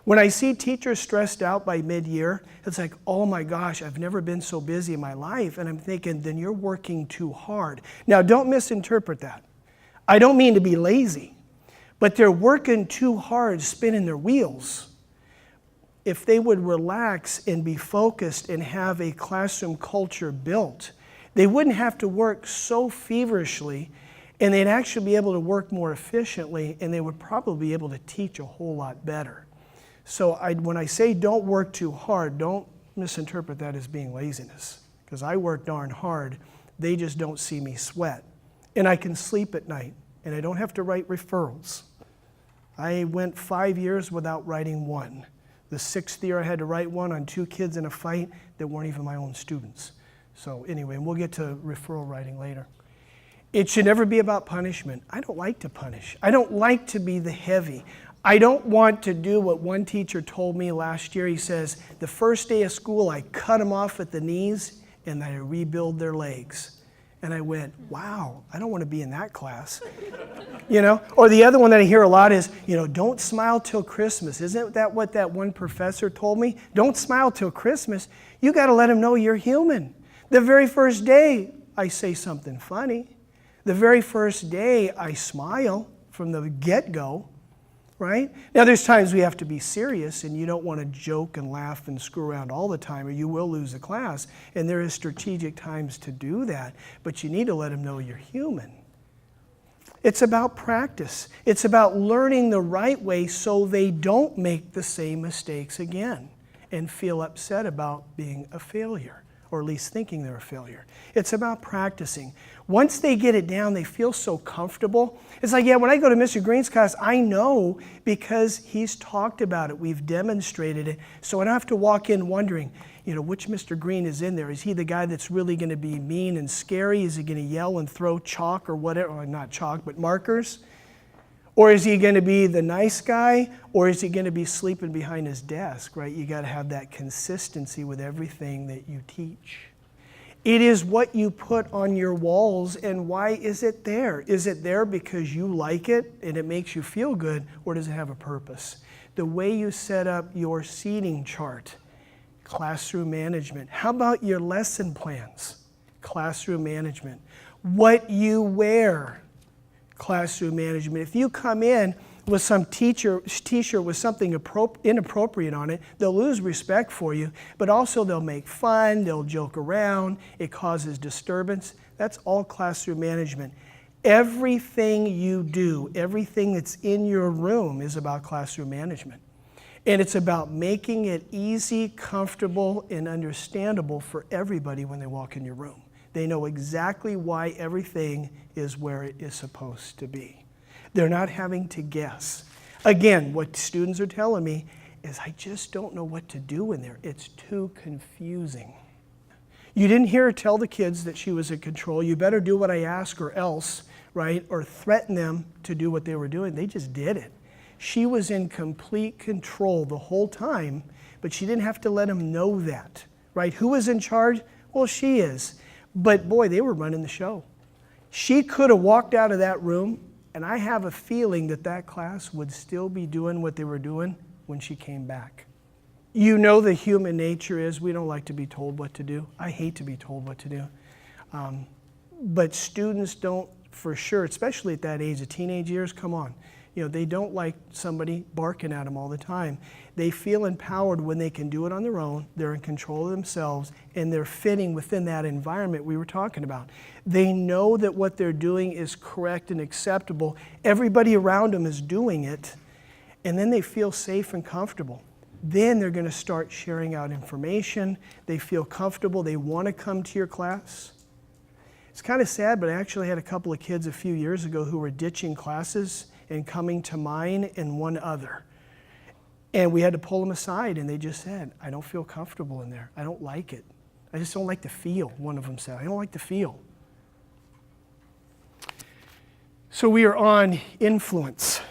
When I see teachers stressed out by mid-year, it's like, oh my gosh, I've never been so busy in my life. And I'm thinking, then you're working too hard. Now, don't misinterpret that. I don't mean to be lazy, but they're working too hard, spinning their wheels. If they would relax and be focused and have a classroom culture built, they wouldn't have to work so feverishly, and they'd actually be able to work more efficiently, and they would probably be able to teach a whole lot better. So when I say don't work too hard, don't misinterpret that as being laziness, because I work darn hard. They just don't see me sweat. And I can sleep at night, and I don't have to write referrals. I went 5 years without writing one. The 6th year I had to write one on 2 kids in a fight that weren't even my own students. So anyway, and we'll get to referral writing later. It should never be about punishment. I don't like to punish. I don't like to be the heavy. I don't want to do what one teacher told me last year. He says, the first day of school, I cut them off at the knees and I rebuild their legs. And I went, wow, I don't want to be in that class. Or the other one that I hear a lot is, don't smile till Christmas. Isn't that what that one professor told me? Don't smile till Christmas. You got to let them know you're human. The very first day, I say something funny. The very first day, I smile from the get-go. Right? Now, there's times we have to be serious, and you don't want to joke and laugh and screw around all the time, or you will lose the class. And there is strategic times to do that, but you need to let them know you're human. It's about practice. It's about learning the right way so they don't make the same mistakes again and feel upset about being a failure, or at least thinking they're a failure. It's about practicing. Once they get it down, they feel so comfortable. It's like, yeah, when I go to Mr. Green's class, I know because he's talked about it. We've demonstrated it. So I don't have to walk in wondering, which Mr. Green is in there. Is he the guy that's really going to be mean and scary? Is he going to yell and throw chalk or whatever? Or not chalk, but markers? Or is he going to be the nice guy? Or is he going to be sleeping behind his desk, right? You got to have that consistency with everything that you teach. It is what you put on your walls, and why is it there? Is it there because you like it and it makes you feel good, or does it have a purpose? The way you set up your seating chart, classroom management. How about your lesson plans? Classroom management. What you wear, classroom management. If you come in with some t-shirt with something inappropriate on it, they'll lose respect for you, but also they'll make fun, they'll joke around, it causes disturbance. That's all classroom management. Everything you do, everything that's in your room is about classroom management. And it's about making it easy, comfortable, and understandable for everybody when they walk in your room. They know exactly why everything is where it is supposed to be. They're not having to guess. Again, what students are telling me is, I just don't know what to do in there. It's too confusing. You didn't hear her tell the kids that she was in control. You better do what I ask or else, right? Or threaten them to do what they were doing. They just did it. She was in complete control the whole time, but she didn't have to let them know that, right? Who was in charge? Well, she is. But boy, they were running the show. She could have walked out of that room, and I have a feeling that that class would still be doing what they were doing when she came back. You know the human nature is we don't like to be told what to do. I hate to be told what to do. But students don't, for sure, especially at that age, the teenage years, come on. They don't like somebody barking at them all the time. They feel empowered when they can do it on their own, they're in control of themselves, and they're fitting within that environment we were talking about. They know that what they're doing is correct and acceptable. Everybody around them is doing it, and then they feel safe and comfortable. Then they're going to start sharing out information. They feel comfortable. They want to come to your class. It's kind of sad, but I actually had a couple of kids a few years ago who were ditching classes and coming to mine and one other. And we had to pull them aside, and they just said, I don't feel comfortable in there. I don't like it. I just don't like the feel, one of them said. I don't like the feel. So we are on influence.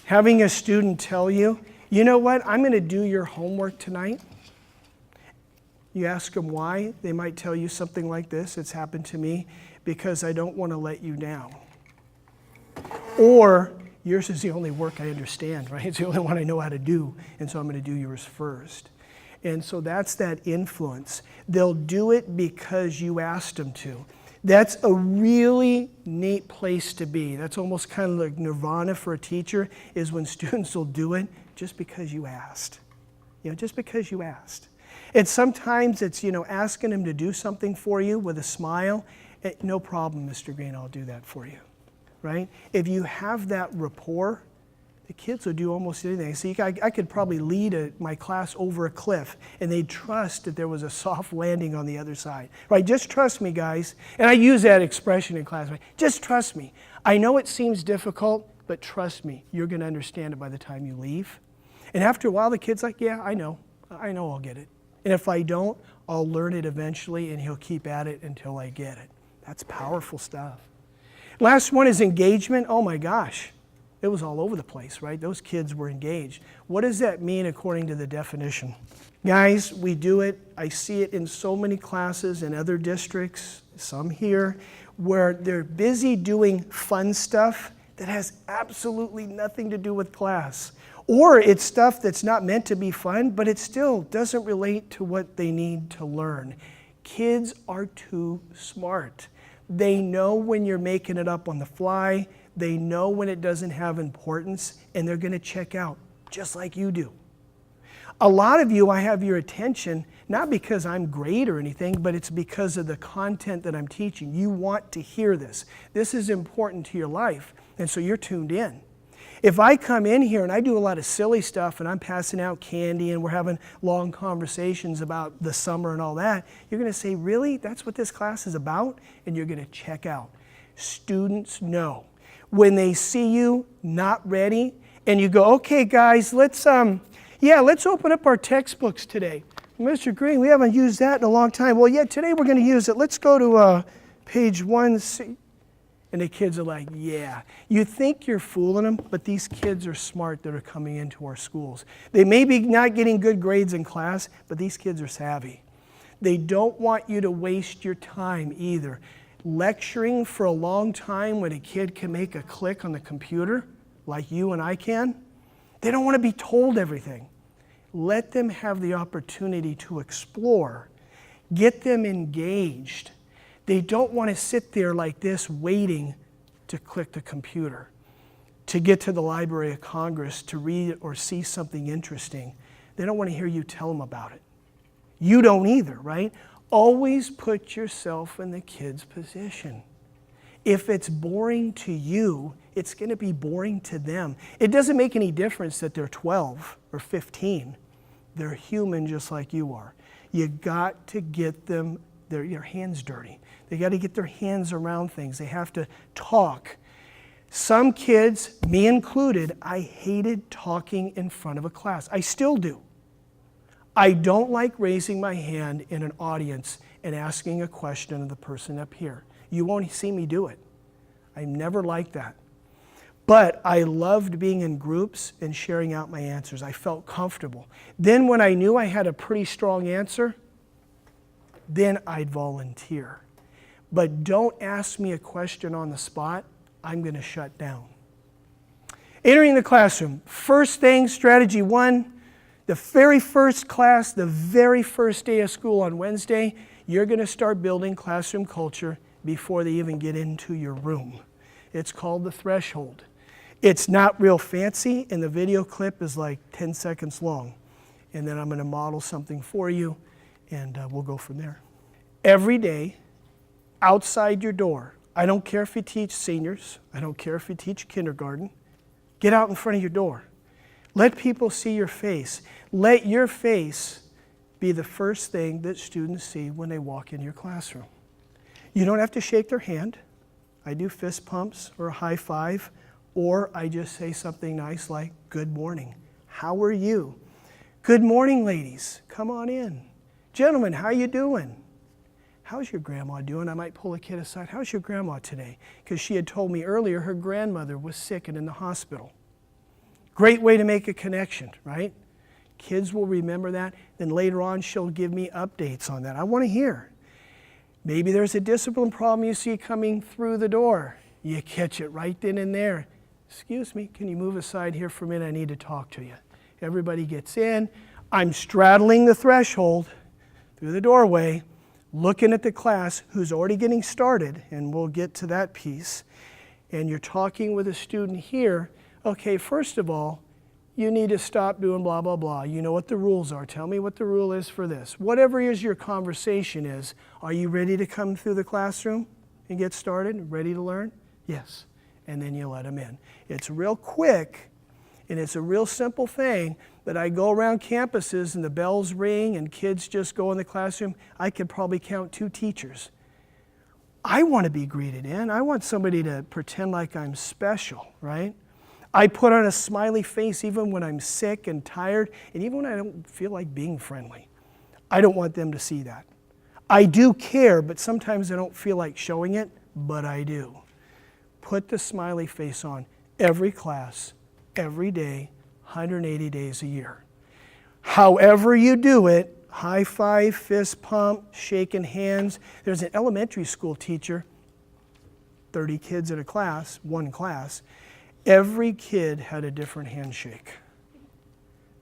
Having a student tell you, you know what, I'm going to do your homework tonight. You ask them why, they might tell you something like this. It's happened to me because I don't want to let you down. Or yours is the only work I understand, right? It's the only one I know how to do, and so I'm going to do yours first. And so that's that influence. They'll do it because you asked them to. That's a really neat place to be. That's almost kind of like nirvana for a teacher, is when students will do it just because you asked. Just because you asked. And sometimes it's, asking them to do something for you with a smile. No problem, Mr. Greene, I'll do that for you, right? If you have that rapport, the kids will do almost anything. See, I could probably lead my class over a cliff, and they'd trust that there was a soft landing on the other side, right? Just trust me, guys. And I use that expression in class, right? Just trust me. I know it seems difficult, but trust me, you're going to understand it by the time you leave. And after a while, the kid's like, yeah, I know I'll get it. And if I don't, I'll learn it eventually, and he'll keep at it until I get it. That's powerful stuff. Last one is engagement. Oh my gosh. It was all over the place, right? Those kids were engaged. What does that mean according to the definition? Guys, we do it. I see it in so many classes in other districts, some here, where they're busy doing fun stuff that has absolutely nothing to do with class. Or it's stuff that's not meant to be fun, but it still doesn't relate to what they need to learn. Kids are too smart. They know when you're making it up on the fly. They know when it doesn't have importance, and they're going to check out, just like you do. A lot of you, I have your attention, not because I'm great or anything, but it's because of the content that I'm teaching. You want to hear this. This is important to your life, and so you're tuned in. If I come in here and I do a lot of silly stuff and I'm passing out candy and we're having long conversations about the summer and all that, you're going to say, really? That's what this class is about? And you're going to check out. Students know. When they see you not ready and you go, okay, guys, let's open up our textbooks today. Mr. Greene, we haven't used that in a long time. Well, yeah, today we're going to use it. Let's go to page 1. And the kids are like, yeah. You think you're fooling them, but these kids are smart that are coming into our schools. They may be not getting good grades in class, but these kids are savvy. They don't want you to waste your time either. Lecturing for a long time when a kid can make a click on the computer, like you and I can, they don't want to be told everything. Let them have the opportunity to explore. Get them engaged. They don't want to sit there like this waiting to click the computer, to get to the Library of Congress, to read or see something interesting. They don't want to hear you tell them about it. You don't either, right? Always put yourself in the kid's position. If it's boring to you, it's going to be boring to them. It doesn't make any difference that they're 12 or 15. They're human just like you are. You got to get them their hands dirty. They got to get their hands around things. They have to talk. Some kids, me included, I hated talking in front of a class. I still do. I don't like raising my hand in an audience and asking a question of the person up here. You won't see me do it. I never liked that. But I loved being in groups and sharing out my answers. I felt comfortable. Then when I knew I had a pretty strong answer, then I'd volunteer. But don't ask me a question on the spot. I'm going to shut down. Entering the classroom. First thing, strategy 1, the very first class, the very first day of school on Wednesday, you're going to start building classroom culture before they even get into your room. It's called the threshold. It's not real fancy, and the video clip is like 10 seconds long. And then I'm going to model something for you, and we'll go from there. Every day, outside your door, I don't care if you teach seniors, I don't care if you teach kindergarten, get out in front of your door. Let people see your face. Let your face be the first thing that students see when they walk into your classroom. You don't have to shake their hand. I do fist pumps or a high five, or I just say something nice like, good morning. How are you? Good morning, ladies. Come on in. Gentlemen, how you doing? How's your grandma doing? I might pull a kid aside. How's your grandma today? Because she had told me earlier her grandmother was sick and in the hospital. Great way to make a connection, right? Kids will remember that. Then later on, she'll give me updates on that. I want to hear. Maybe there's a discipline problem you see coming through the door. You catch it right then and there. excuse me, can you move aside here for a minute? I need to talk to you. Everybody gets in. I'm straddling the threshold through the doorway, looking at the class who's already getting started, and we'll get to that piece. And you're talking with a student here. Okay, first of all, you need to stop doing blah, blah, blah. You know what the rules are. Tell me what the rule is for this. Whatever it is your conversation is, are you ready to come through the classroom and get started? Ready to learn? Yes. And then you let them in. It's real quick, and it's a real simple thing, but I go around campuses and the bells ring and kids just go in the classroom. I could probably count 2 teachers. I want to be greeted in. I want somebody to pretend like I'm special, right? I put on a smiley face even when I'm sick and tired, and even when I don't feel like being friendly. I don't want them to see that. I do care, but sometimes I don't feel like showing it, but I do. Put the smiley face on every class, every day, 180 days a year. However you do it, high five, fist pump, shaking hands. There's an elementary school teacher, 30 kids in a class, one class. Every kid had a different handshake.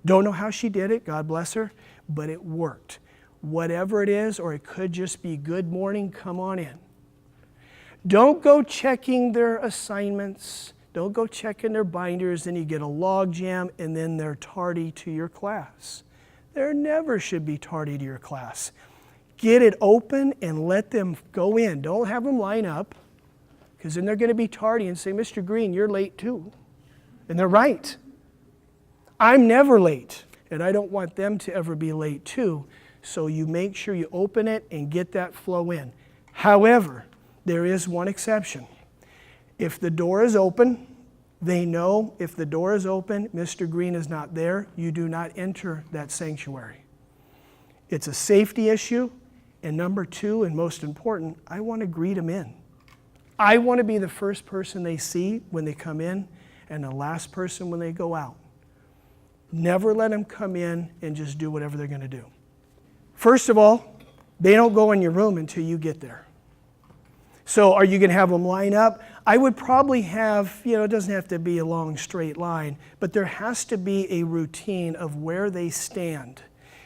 Don't know how she did it, God bless her, but it worked. Whatever it is, or it could just be good morning, come on in. Don't go checking their assignments. Don't go checking their binders, and you get a log jam, and then they're tardy to your class. There never should be tardy to your class. Get it open and let them go in. Don't have them line up, because then they're going to be tardy and say, Mr. Greene, you're late too. And they're right. I'm never late, and I don't want them to ever be late too. So you make sure you open it and get that flow in. However, there is one exception. If the door is open, they know if the door is open, Mr. Greene is not there, you do not enter that sanctuary. It's a safety issue. And number 2, and most important, I want to greet them in. I want to be the first person they see when they come in and the last person when they go out. Never let them come in and just do whatever they're going to do. First of all, they don't go in your room until you get there. So are you going to have them line up? I would probably have, it doesn't have to be a long straight line, but there has to be a routine of where they stand.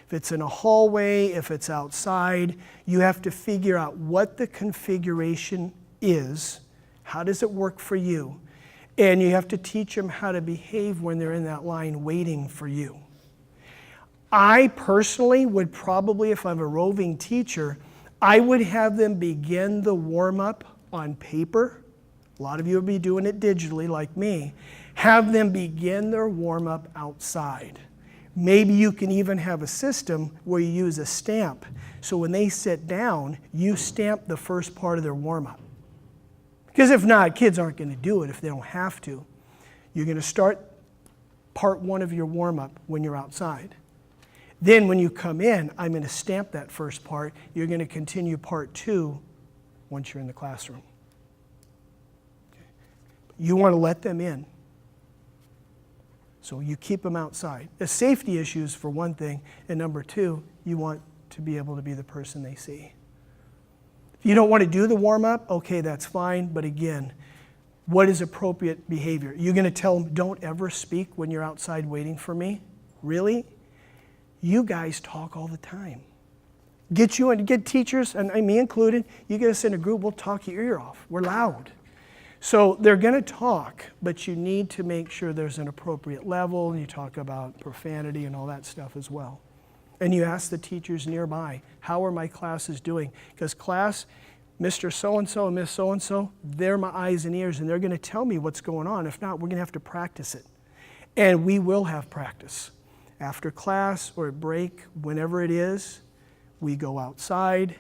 If it's in a hallway, if it's outside, you have to figure out what the configuration is. How does it work for you? And you have to teach them how to behave when they're in that line waiting for you. I personally would probably, if I'm a roving teacher, I would have them begin the warm-up on paper. A lot of you will be doing it digitally like me. Have them begin their warm-up outside. Maybe you can even have a system where you use a stamp. So when they sit down, you stamp the first part of their warm-up. Because if not, kids aren't going to do it if they don't have to. You're going to start part 1 of your warm-up when you're outside. Then when you come in, I'm going to stamp that first part. You're going to continue part 2 once you're in the classroom. Okay. You want to let them in. So you keep them outside. The safety issues for one thing, and number 2, you want to be able to be the person they see. If you don't want to do the warm-up, okay, that's fine, but again, what is appropriate behavior? You're going to tell them, don't ever speak when you're outside waiting for me? Really? You guys talk all the time. Get teachers, and me included, you get us in a group, we'll talk your ear off. We're loud. So they're going to talk, but you need to make sure there's an appropriate level, and you talk about profanity and all that stuff as well. And you ask the teachers nearby, how are my classes doing? Because class, Mr. So-and-so and Miss So-and-so, they're my eyes and ears, and they're going to tell me what's going on. If not, we're going to have to practice it. And we will have practice. After class or at break, whenever it is, we go outside.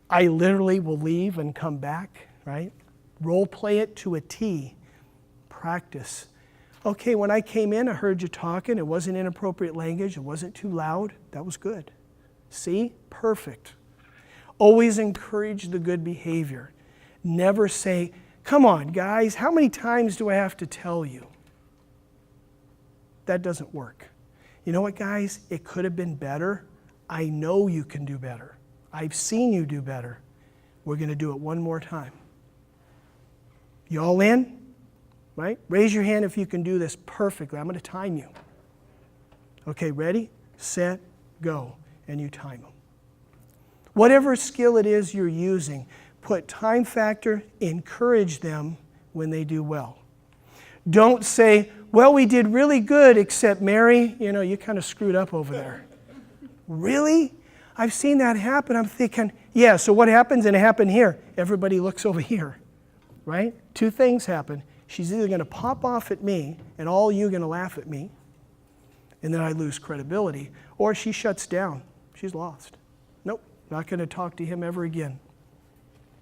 I literally will leave and come back, right? Role play it to a T. Practice. Okay, when I came in, I heard you talking. It wasn't inappropriate language. It wasn't too loud. That was good. See? Perfect. Always encourage the good behavior. Never say, come on, guys, how many times do I have to tell you? That doesn't work. You know what, guys? It could have been better. I know you can do better. I've seen you do better. We're going to do it one more time. You all in? right? Raise your hand if you can do this perfectly. I'm going to time you. Okay, ready, set, go, and you time them. Whatever skill it is you're using, put time factor, encourage them when they do well. Don't say, well, we did really good, except Mary, you kind of screwed up over there. Really? I've seen that happen. I'm thinking, yeah, so what happens? And it happened here. Everybody looks over here, right? Two things happen. She's either going to pop off at me, and all you are going to laugh at me, and then I lose credibility, or she shuts down. She's lost. Nope, not going to talk to him ever again,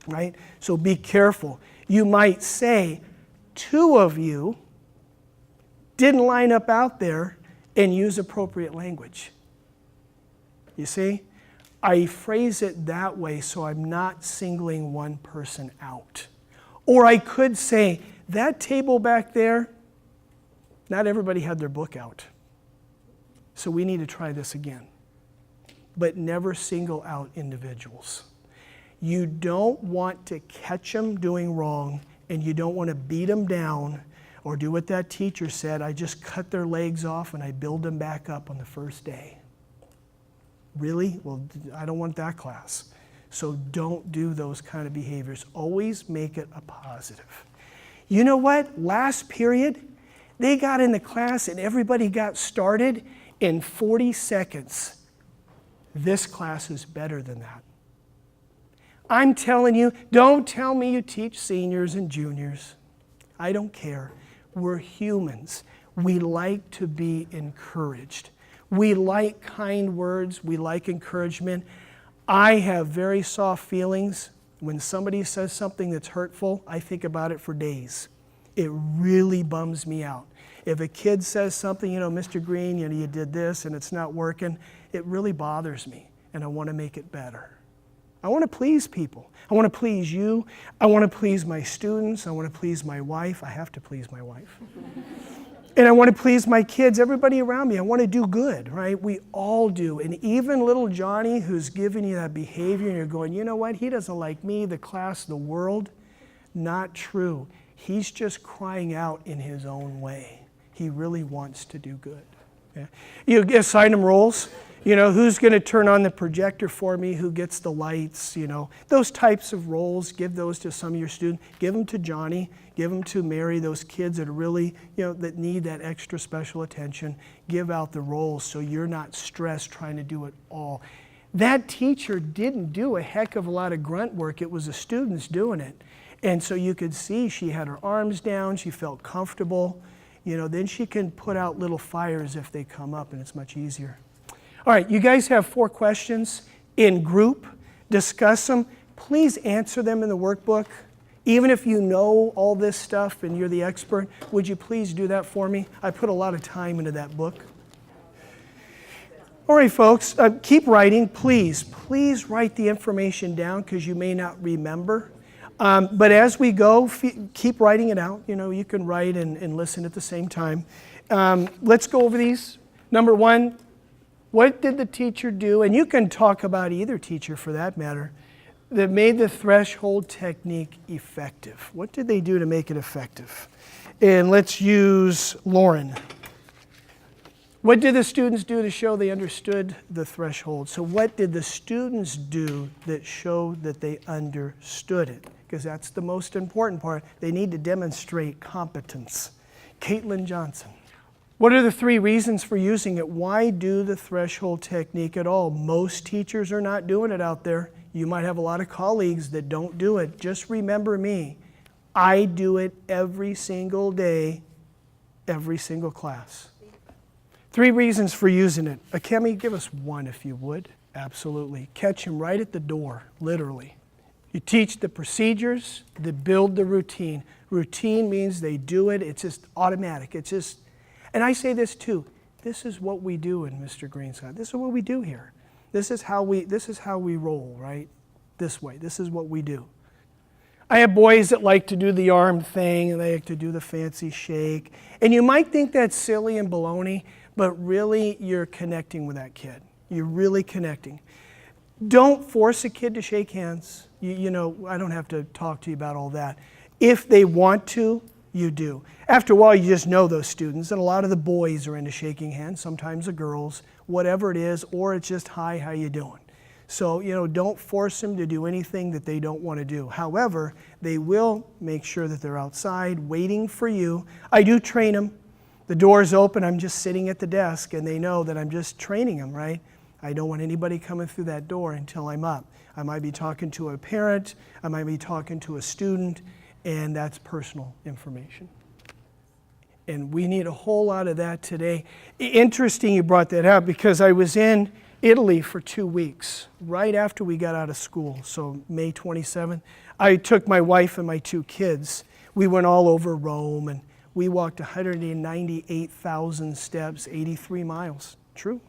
right? So be careful. You might say, two of you didn't line up out there and use appropriate language. You see? I phrase it that way so I'm not singling one person out. Or I could say, that table back there, not everybody had their book out. So we need to try this again. But never single out individuals. You don't want to catch them doing wrong, and you don't want to beat them down or do what that teacher said, I just cut their legs off and I build them back up on the first day. Really? Well, I don't want that class. So don't do those kind of behaviors. Always make it a positive. You know what? Last period, they got in the class and everybody got started in 40 seconds. This class is better than that. I'm telling you, don't tell me you teach seniors and juniors. I don't care. We're humans. We like to be encouraged. We like kind words. We like encouragement. I have very soft feelings. When somebody says something that's hurtful, I think about it for days. It really bums me out. If a kid says something, Mr. Greene, you did this and it's not working, it really bothers me, and I want to make it better. I want to please people. I want to please you. I want to please my students. I want to please my wife. I have to please my wife. And I want to please my kids, everybody around me. I want to do good, right? We all do. And even little Johnny who's giving you that behavior and you're going, you know what? He doesn't like me, the class, the world. Not true. He's just crying out in his own way. He really wants to do good. Yeah. You assign him roles. Who's going to turn on the projector for me? Who gets the lights? Those types of roles, give those to some of your students. Give them to Johnny. Give them to Mary, those kids that are really, that need that extra special attention. Give out the roles so you're not stressed trying to do it all. That teacher didn't do a heck of a lot of grunt work. It was the students doing it. And so you could see she had her arms down. She felt comfortable. Then she can put out little fires if they come up, and it's much easier. All right, you guys have 4 questions in group. Discuss them. Please answer them in the workbook. Even if you know all this stuff and you're the expert, would you please do that for me? I put a lot of time into that book. All right, folks, keep writing, please. Please write the information down because you may not remember. But as we go, keep writing it out. You can write and listen at the same time. Let's go over these. Number 1, what did the teacher do? And you can talk about either teacher for that matter, that made the threshold technique effective. What did they do to make it effective? And let's use Lauren. What did the students do to show they understood the threshold? So what did the students do that showed that they understood it? Because that's the most important part. They need to demonstrate competence. Caitlin Johnson. What are the 3 reasons for using it? Why do the threshold technique at all? Most teachers are not doing it out there. You might have a lot of colleagues that don't do it. Just remember me. I do it every single day, every single class. 3 reasons for using it. Akemi, give us 1 if you would. Absolutely. Catch him right at the door, literally. You teach the procedures that build the routine. Routine means they do it. It's just automatic. It's just, and I say this too. This is what we do in Mr. Greene's class. This is what we do here. This is how we roll, right? This way. This is what we do. I have boys that like to do the arm thing and they like to do the fancy shake. And you might think that's silly and baloney, but really you're connecting with that kid. You're really connecting. Don't force a kid to shake hands. I don't have to talk to you about all that. If they want to, You do. After a while, you just know those students, and a lot of the boys are into shaking hands, sometimes the girls, whatever it is, or it's just, hi, how you doing? So, don't force them to do anything that they don't want to do. However, they will make sure that they're outside waiting for you. I do train them. The door's open, I'm just sitting at the desk, and they know that I'm just training them, right? I don't want anybody coming through that door until I'm up. I might be talking to a parent, I might be talking to a student, and that's personal information. And we need a whole lot of that today. Interesting you brought that up, because I was in Italy for 2 weeks, right after we got out of school, so May 27th. I took my wife and my 2 kids. We went all over Rome, and we walked 198,000 steps, 83 miles. True.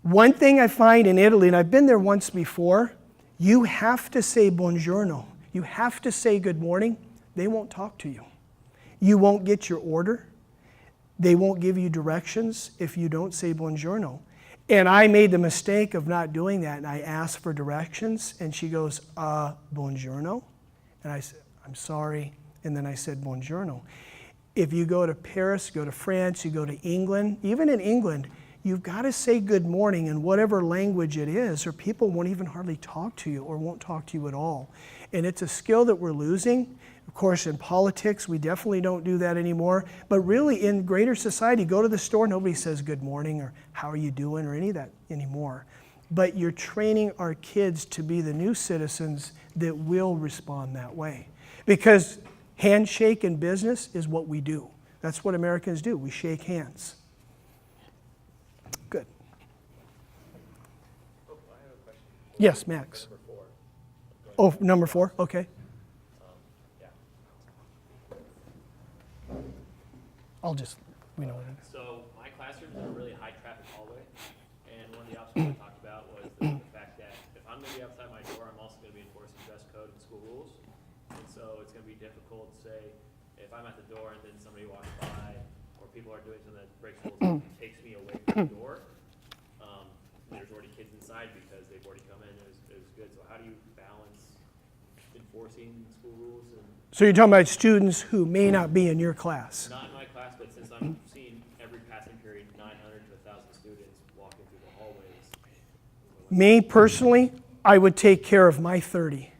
One thing I find in Italy, and I've been there once before, you have to say buongiorno. You have to say good morning. They won't talk to you. You won't get your order. They won't give you directions if you don't say buongiorno. And I made the mistake of not doing that, and I asked for directions, and she goes, buongiorno? And I said, I'm sorry. And then I said, buongiorno. If you go to Paris, go to France, you go to England, even in England, you've got to say good morning in whatever language it is, or people won't even hardly talk to you or won't talk to you at all. And it's a skill that we're losing. Of course, in politics, we definitely don't do that anymore. But really, in greater society, go to the store, nobody says good morning or how are you doing or any of that anymore. But you're training our kids to be the new citizens that will respond that way. Because handshake in business is what we do. That's what Americans do. We shake hands. Good. Oh, I have a question. Yes, Max. Number 4. Oh, number 4? Okay. Yeah. We know what it is. So my classroom's in a really high traffic hallway, and one of the obstacles I talked about was the fact that if I'm going to be outside my door, I'm also going to be enforcing dress code and school rules. And so it's going to be difficult, say, if I'm at the door and then somebody walks by, or people are doing something that breaks rules and takes me away from the door. There's already kids inside because they've already come in. It was good. So how do you balance enforcing school rules and So you're talking about students who may not be in your class. not in my class, but since I'm seeing every passing period 900 to 1,000 students walking through the hallways. Me personally, I would take care of my 30.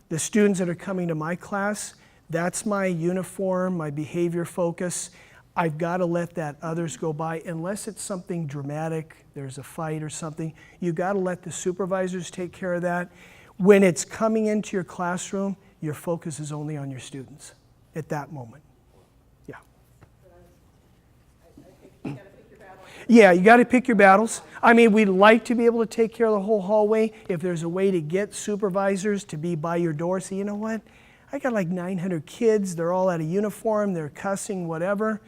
The students that are coming to my class, that's my uniform, my behavior focus. I've got to let that others go by unless it's something dramatic, there's a fight or something. You've got to let the supervisors take care of that. When it's coming into your classroom, your focus is only on your students at that moment. Yeah. Yeah, you got to pick your battles. I mean, we'd like to be able to take care of the whole hallway. If there's a way to get supervisors to be by your door, say, you know what? I got like 900 kids. They're all out of uniform. They're cussing, whatever.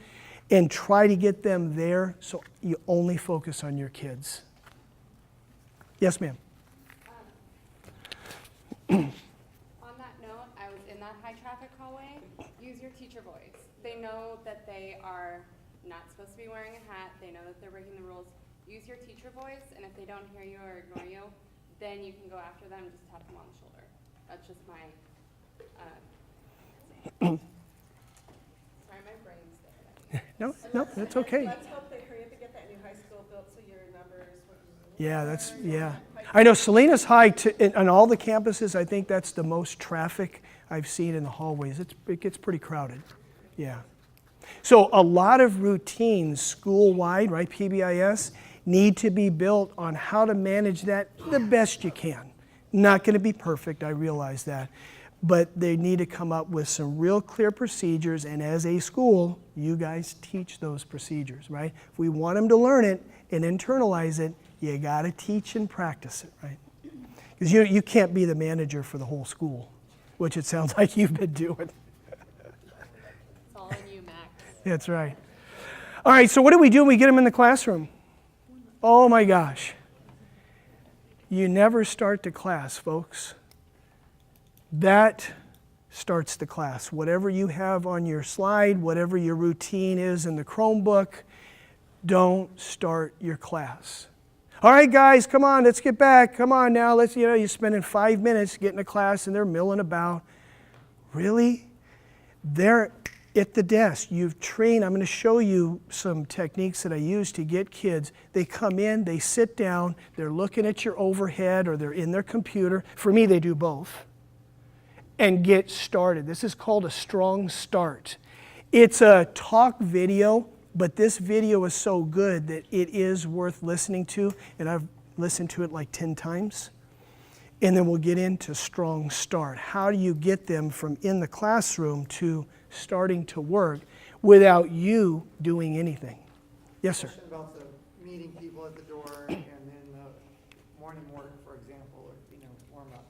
And try to get them there so you only focus on your kids. Yes, ma'am. On that note, I was in that high traffic hallway. Use your teacher voice. They know that they are not supposed to be wearing a hat. They know that they're breaking the rules. Use your teacher voice, and if they don't hear you or ignore you, then you can go after them and just tap them on the shoulder. That's just my sorry, my brain's there. No, that's okay. Let's hope they hurry up and get that new high school built so your numbers. Yeah. I know Selena's High, on all the campuses, I think that's the most traffic I've seen in the hallways. It gets pretty crowded. Yeah. So a lot of routines school-wide, right, PBIS, need to be built on how to manage that the best you can. Not going to be perfect, I realize that. But they need to come up with some real clear procedures, and as a school, you guys teach those procedures, right? If we want them to learn it and internalize it, you got to teach and practice it, right? Because you can't be the manager for the whole school, which it sounds like you've been doing. It's all in you, Max. That's right. All right, so what do we do when we get them in the classroom? Oh my gosh. You never start the class, folks. That starts the class. Whatever you have on your slide, whatever your routine is in the Chromebook, don't start your class. All right, guys, come on, let's get back. Come on now, you're spending 5 minutes getting to class and they're milling about. Really? at the desk. You've trained. I'm going to show you some techniques that I use to get kids. They come in, they sit down, they're looking at your overhead or they're in their computer. For me, they do both. And get started. This is called a strong start. It's a talk video, but this video is so good that it is worth listening to, and I've listened to it like 10 times. And then we'll get into strong start. How do you get them from in the classroom to starting to work without you doing anything? Yes, sir. Question about the meeting people at the door and then the morning work, for example, or warm up.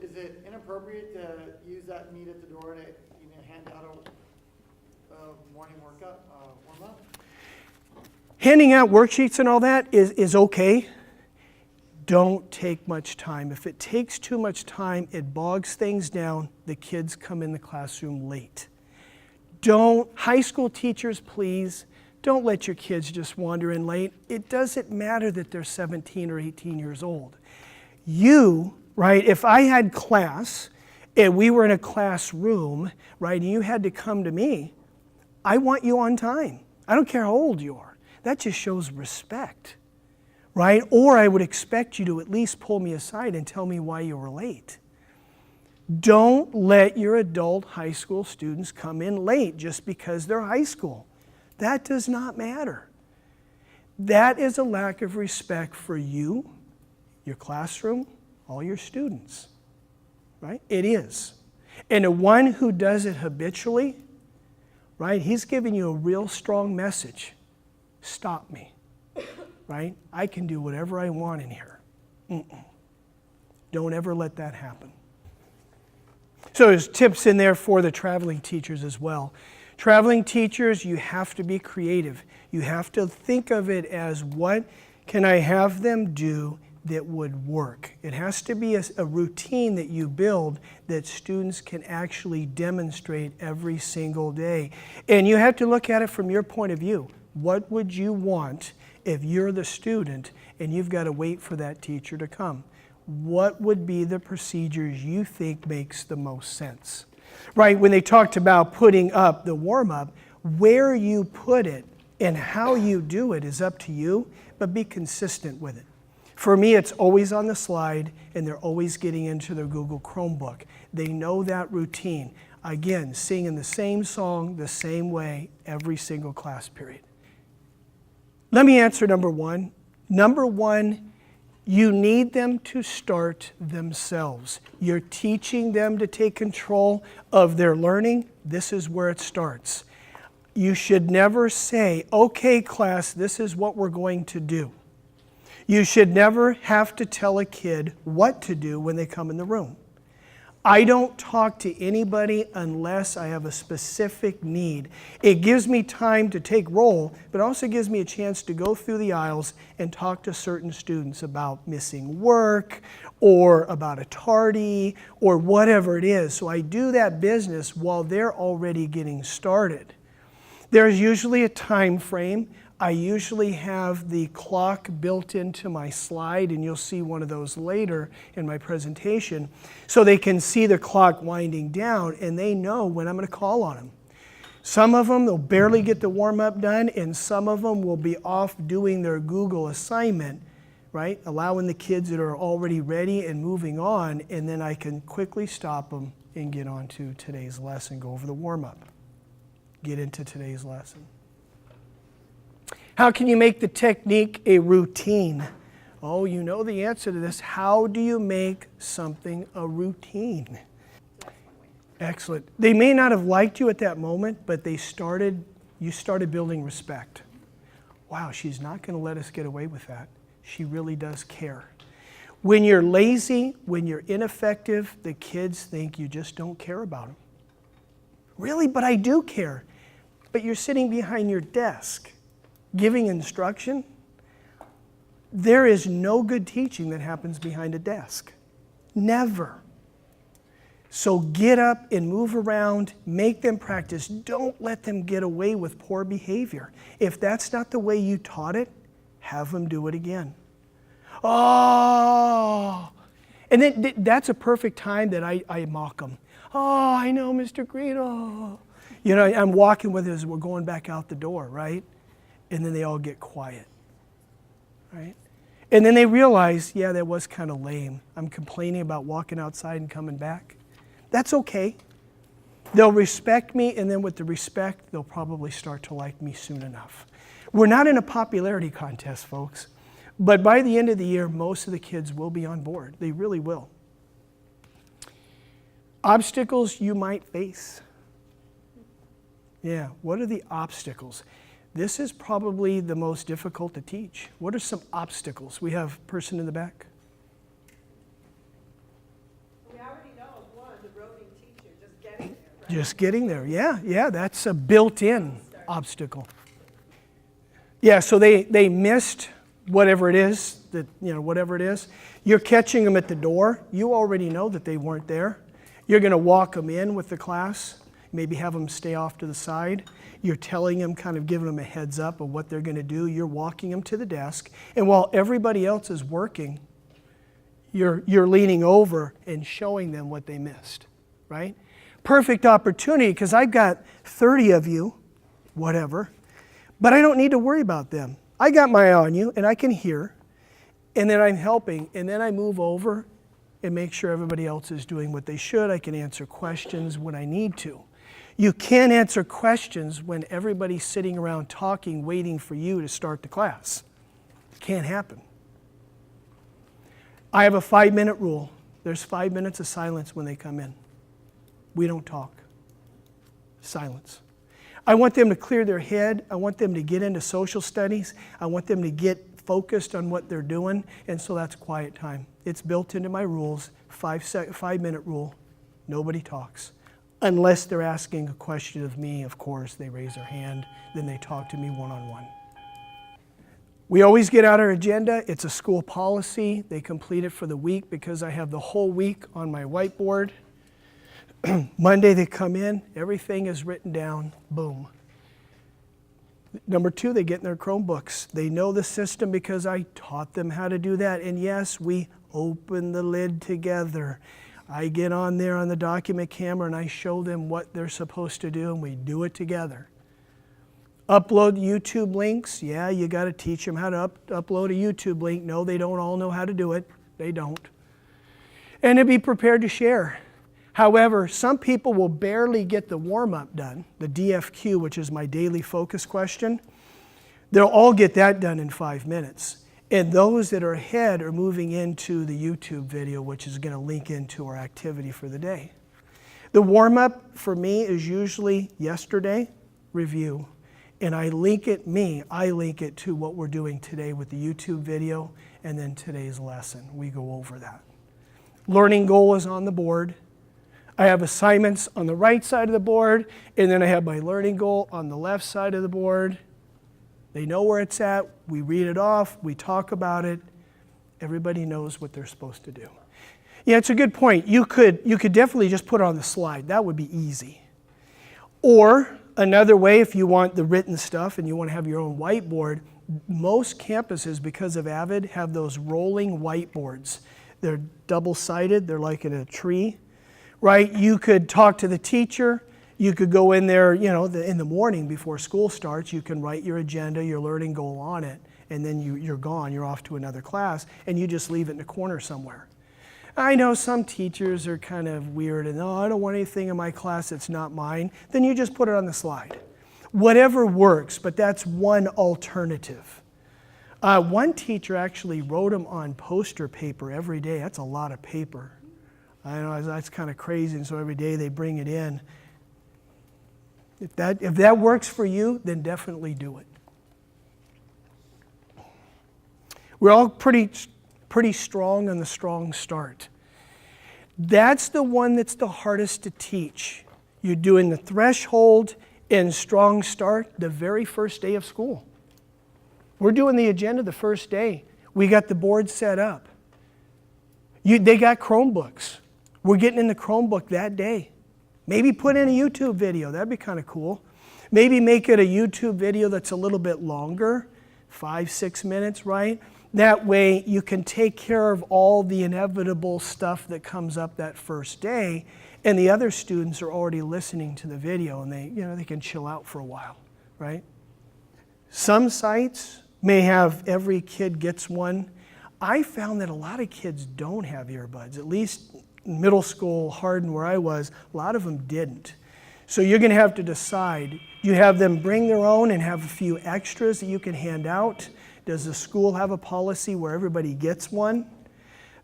Is it inappropriate to use that meet at the door to hand out a morning workup, warm up? Handing out worksheets and all that is okay. Don't take much time. If it takes too much time, it bogs things down. The kids come in the classroom late. High school teachers, please, don't let your kids just wander in late. It doesn't matter that they're 17 or 18 years old. You, right, if I had class and we were in a classroom, right, and you had to come to me, I want you on time. I don't care how old you are. That just shows respect. Right? Or I would expect you to at least pull me aside and tell me why you were late. Don't let your adult high school students come in late just because they're high school. That does not matter. That is a lack of respect for you, your classroom, all your students. Right? It is. And the one who does it habitually, right, he's giving you a real strong message. Stop me. Right? I can do whatever I want in here. Don't ever let that happen. So there's tips in there for the traveling teachers as well. Traveling teachers, you have to be creative. You have to think of it as, what can I have them do that would work? It has to be a routine that you build that students can actually demonstrate every single day. And you have to look at it from your point of view. What would you want if you're the student and you've got to wait for that teacher to come? What would be the procedures you think makes the most sense? Right, when they talked about putting up the warm-up, where you put it and how you do it is up to you, but be consistent with it. For me, it's always on the slide, and they're always getting into their Google Chromebook. They know that routine. Again, singing the same song the same way every single class period. Let me answer number one. Number one, you need them to start themselves. You're teaching them to take control of their learning. This is where it starts. You should never say, okay, class, this is what we're going to do. You should never have to tell a kid what to do when they come in the room. I don't talk to anybody unless I have a specific need. It gives me time to take roll, but also gives me a chance to go through the aisles and talk to certain students about missing work or about a tardy or whatever it is. So I do that business while they're already getting started. There's usually a time frame. I usually have the clock built into my slide, and you'll see one of those later in my presentation, so they can see the clock winding down and they know when I'm going to call on them. Some of them, they'll barely get the warm-up done, and some of them will be off doing their Google assignment, right? Allowing the kids that are already ready and moving on, and then I can quickly stop them and get on to today's lesson, go over the warm-up, get into today's lesson. How can you make the technique a routine? Oh, you know the answer to this. How do you make something a routine? Excellent. They may not have liked you at that moment, but you started building respect. Wow, she's not going to let us get away with that. She really does care. When you're lazy, when you're ineffective, the kids think you just don't care about them. Really, but I do care. But you're sitting behind your desk giving instruction. There is no good teaching that happens behind a desk. Never. So get up and move around, make them practice. Don't let them get away with poor behavior. If that's not the way you taught it, have them do it again. Oh! And then that's a perfect time that I mock them. Oh, I know, Mr. Greene. Oh. You know, I'm walking with it as we're going back out the door, right? And then they all get quiet, right? And then they realize, yeah, that was kind of lame. I'm complaining about walking outside and coming back. That's okay. They'll respect me, and then with the respect, they'll probably start to like me soon enough. We're not in a popularity contest, folks. But by the end of the year, most of the kids will be on board. They really will. Obstacles you might face. Yeah, what are the obstacles? This is probably the most difficult to teach. What are some obstacles? We have a person in the back. We already know of one, the roving teacher, just getting there, right? Just getting there, yeah, that's a built-in obstacle. Yeah, so they missed whatever it is, whatever it is. You're catching them at the door. You already know that they weren't there. You're going to walk them in with the class, maybe have them stay off to the side. You're telling them, kind of giving them a heads up of what they're going to do. You're walking them to the desk. And while everybody else is working, you're leaning over and showing them what they missed, right? Perfect opportunity, because I've got 30 of you, whatever, but I don't need to worry about them. I got my eye on you, and I can hear, and then I'm helping, and then I move over and make sure everybody else is doing what they should. I can answer questions when I need to. You can't answer questions when everybody's sitting around talking, waiting for you to start the class. It can't happen. I have a 5-minute rule. There's 5 minutes of silence when they come in. We don't talk. Silence. I want them to clear their head. I want them to get into social studies. I want them to get focused on what they're doing, and so that's quiet time. It's built into my rules, 5-minute rule. Nobody talks. Unless they're asking a question of me, of course, they raise their hand, then they talk to me one-on-one. We always get out our agenda. It's a school policy. They complete it for the week because I have the whole week on my whiteboard. Monday they come in, everything is written down, boom. Number 2, they get in their Chromebooks. They know the system because I taught them how to do that. And yes, we open the lid together. I get on there on the document camera and I show them what they're supposed to do, and we do it together. Upload YouTube links. Yeah, you got to teach them how to upload a YouTube link. No, they don't all know how to do it. They don't. And to be prepared to share. However, some people will barely get the warm-up done, the DFQ, which is my daily focus question. They'll all get that done in 5 minutes. And those that are ahead are moving into the YouTube video, which is going to link into our activity for the day. The warm-up for me is usually yesterday, review. And I link it to what we're doing today with the YouTube video, and then today's lesson. We go over that. Learning goal is on the board. I have assignments on the right side of the board, and then I have my learning goal on the left side of the board. They know where it's at. We read it off. We talk about it. Everybody knows what they're supposed to do. Yeah, it's a good point. You could definitely just put it on the slide. That would be easy. Or another way, if you want the written stuff and you want to have your own whiteboard, most campuses, because of Avid, have those rolling whiteboards. They're double-sided. They're like in a tree, right? You could talk to the teacher. You could go in there, in the morning before school starts. You can write your agenda, your learning goal on it, and then you're gone. You're off to another class, and you just leave it in the corner somewhere. I know some teachers are kind of weird, and I don't want anything in my class that's not mine. Then you just put it on the slide. Whatever works, but that's one alternative. One teacher actually wrote them on poster paper every day. That's a lot of paper. I know that's kind of crazy, and so every day they bring it in. If that works for you, then definitely do it. We're all pretty strong on the strong start. That's the one that's the hardest to teach. You're doing the threshold and strong start the very first day of school. We're doing the agenda the first day. We got the board set up. They got Chromebooks. We're getting in the Chromebook that day. Maybe put in a YouTube video. That'd be kind of cool. Maybe make it a YouTube video that's a little bit longer, 5-6 minutes, right? That way you can take care of all the inevitable stuff that comes up that first day, and the other students are already listening to the video, and they can chill out for a while, right? Some sites may have every kid gets one. I found that a lot of kids don't have earbuds. At least in middle school, Hardin, where I was, a lot of them didn't. So you're going to have to decide. You have them bring their own and have a few extras that you can hand out. Does the school have a policy where everybody gets one?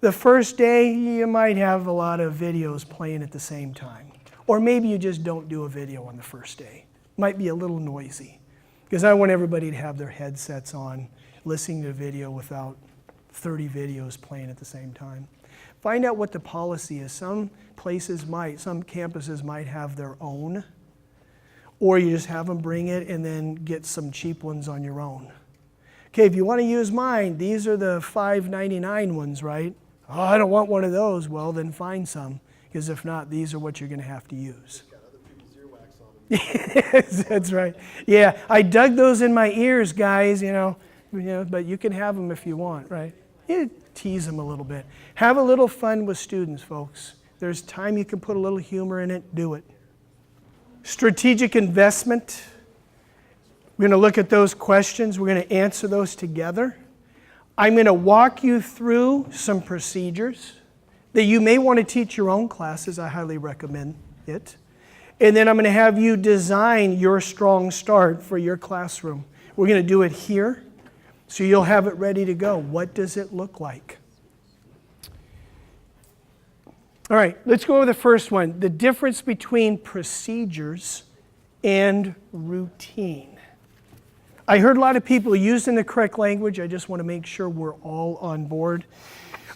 The first day, you might have a lot of videos playing at the same time. Or maybe you just don't do a video on the first day. Might be a little noisy. Because I want everybody to have their headsets on, listening to video without 30 videos playing at the same time. Find out what the policy is. Some campuses might have their own. Or you just have them bring it and then get some cheap ones on your own. Okay, if you want to use mine, these are the $5.99 ones, right? Oh, I don't want one of those. Well, then find some, because if not, these are what you're going to have to use. Got other people's earwax on them. That's right. Yeah, I dug those in my ears, guys, but you can have them if you want, right? You tease them a little bit. Have a little fun with students, folks. There's time you can put a little humor in it, do it. Strategic investment. We're going to look at those questions. We're going to answer those together. I'm going to walk you through some procedures that you may want to teach your own classes. I highly recommend it. And then I'm going to have you design your strong start for your classroom. We're going to do it here, so you'll have it ready to go. What does it look like? All right, let's go over the first one. The difference between procedures and routine. I heard a lot of people using the correct language. I just want to make sure we're all on board.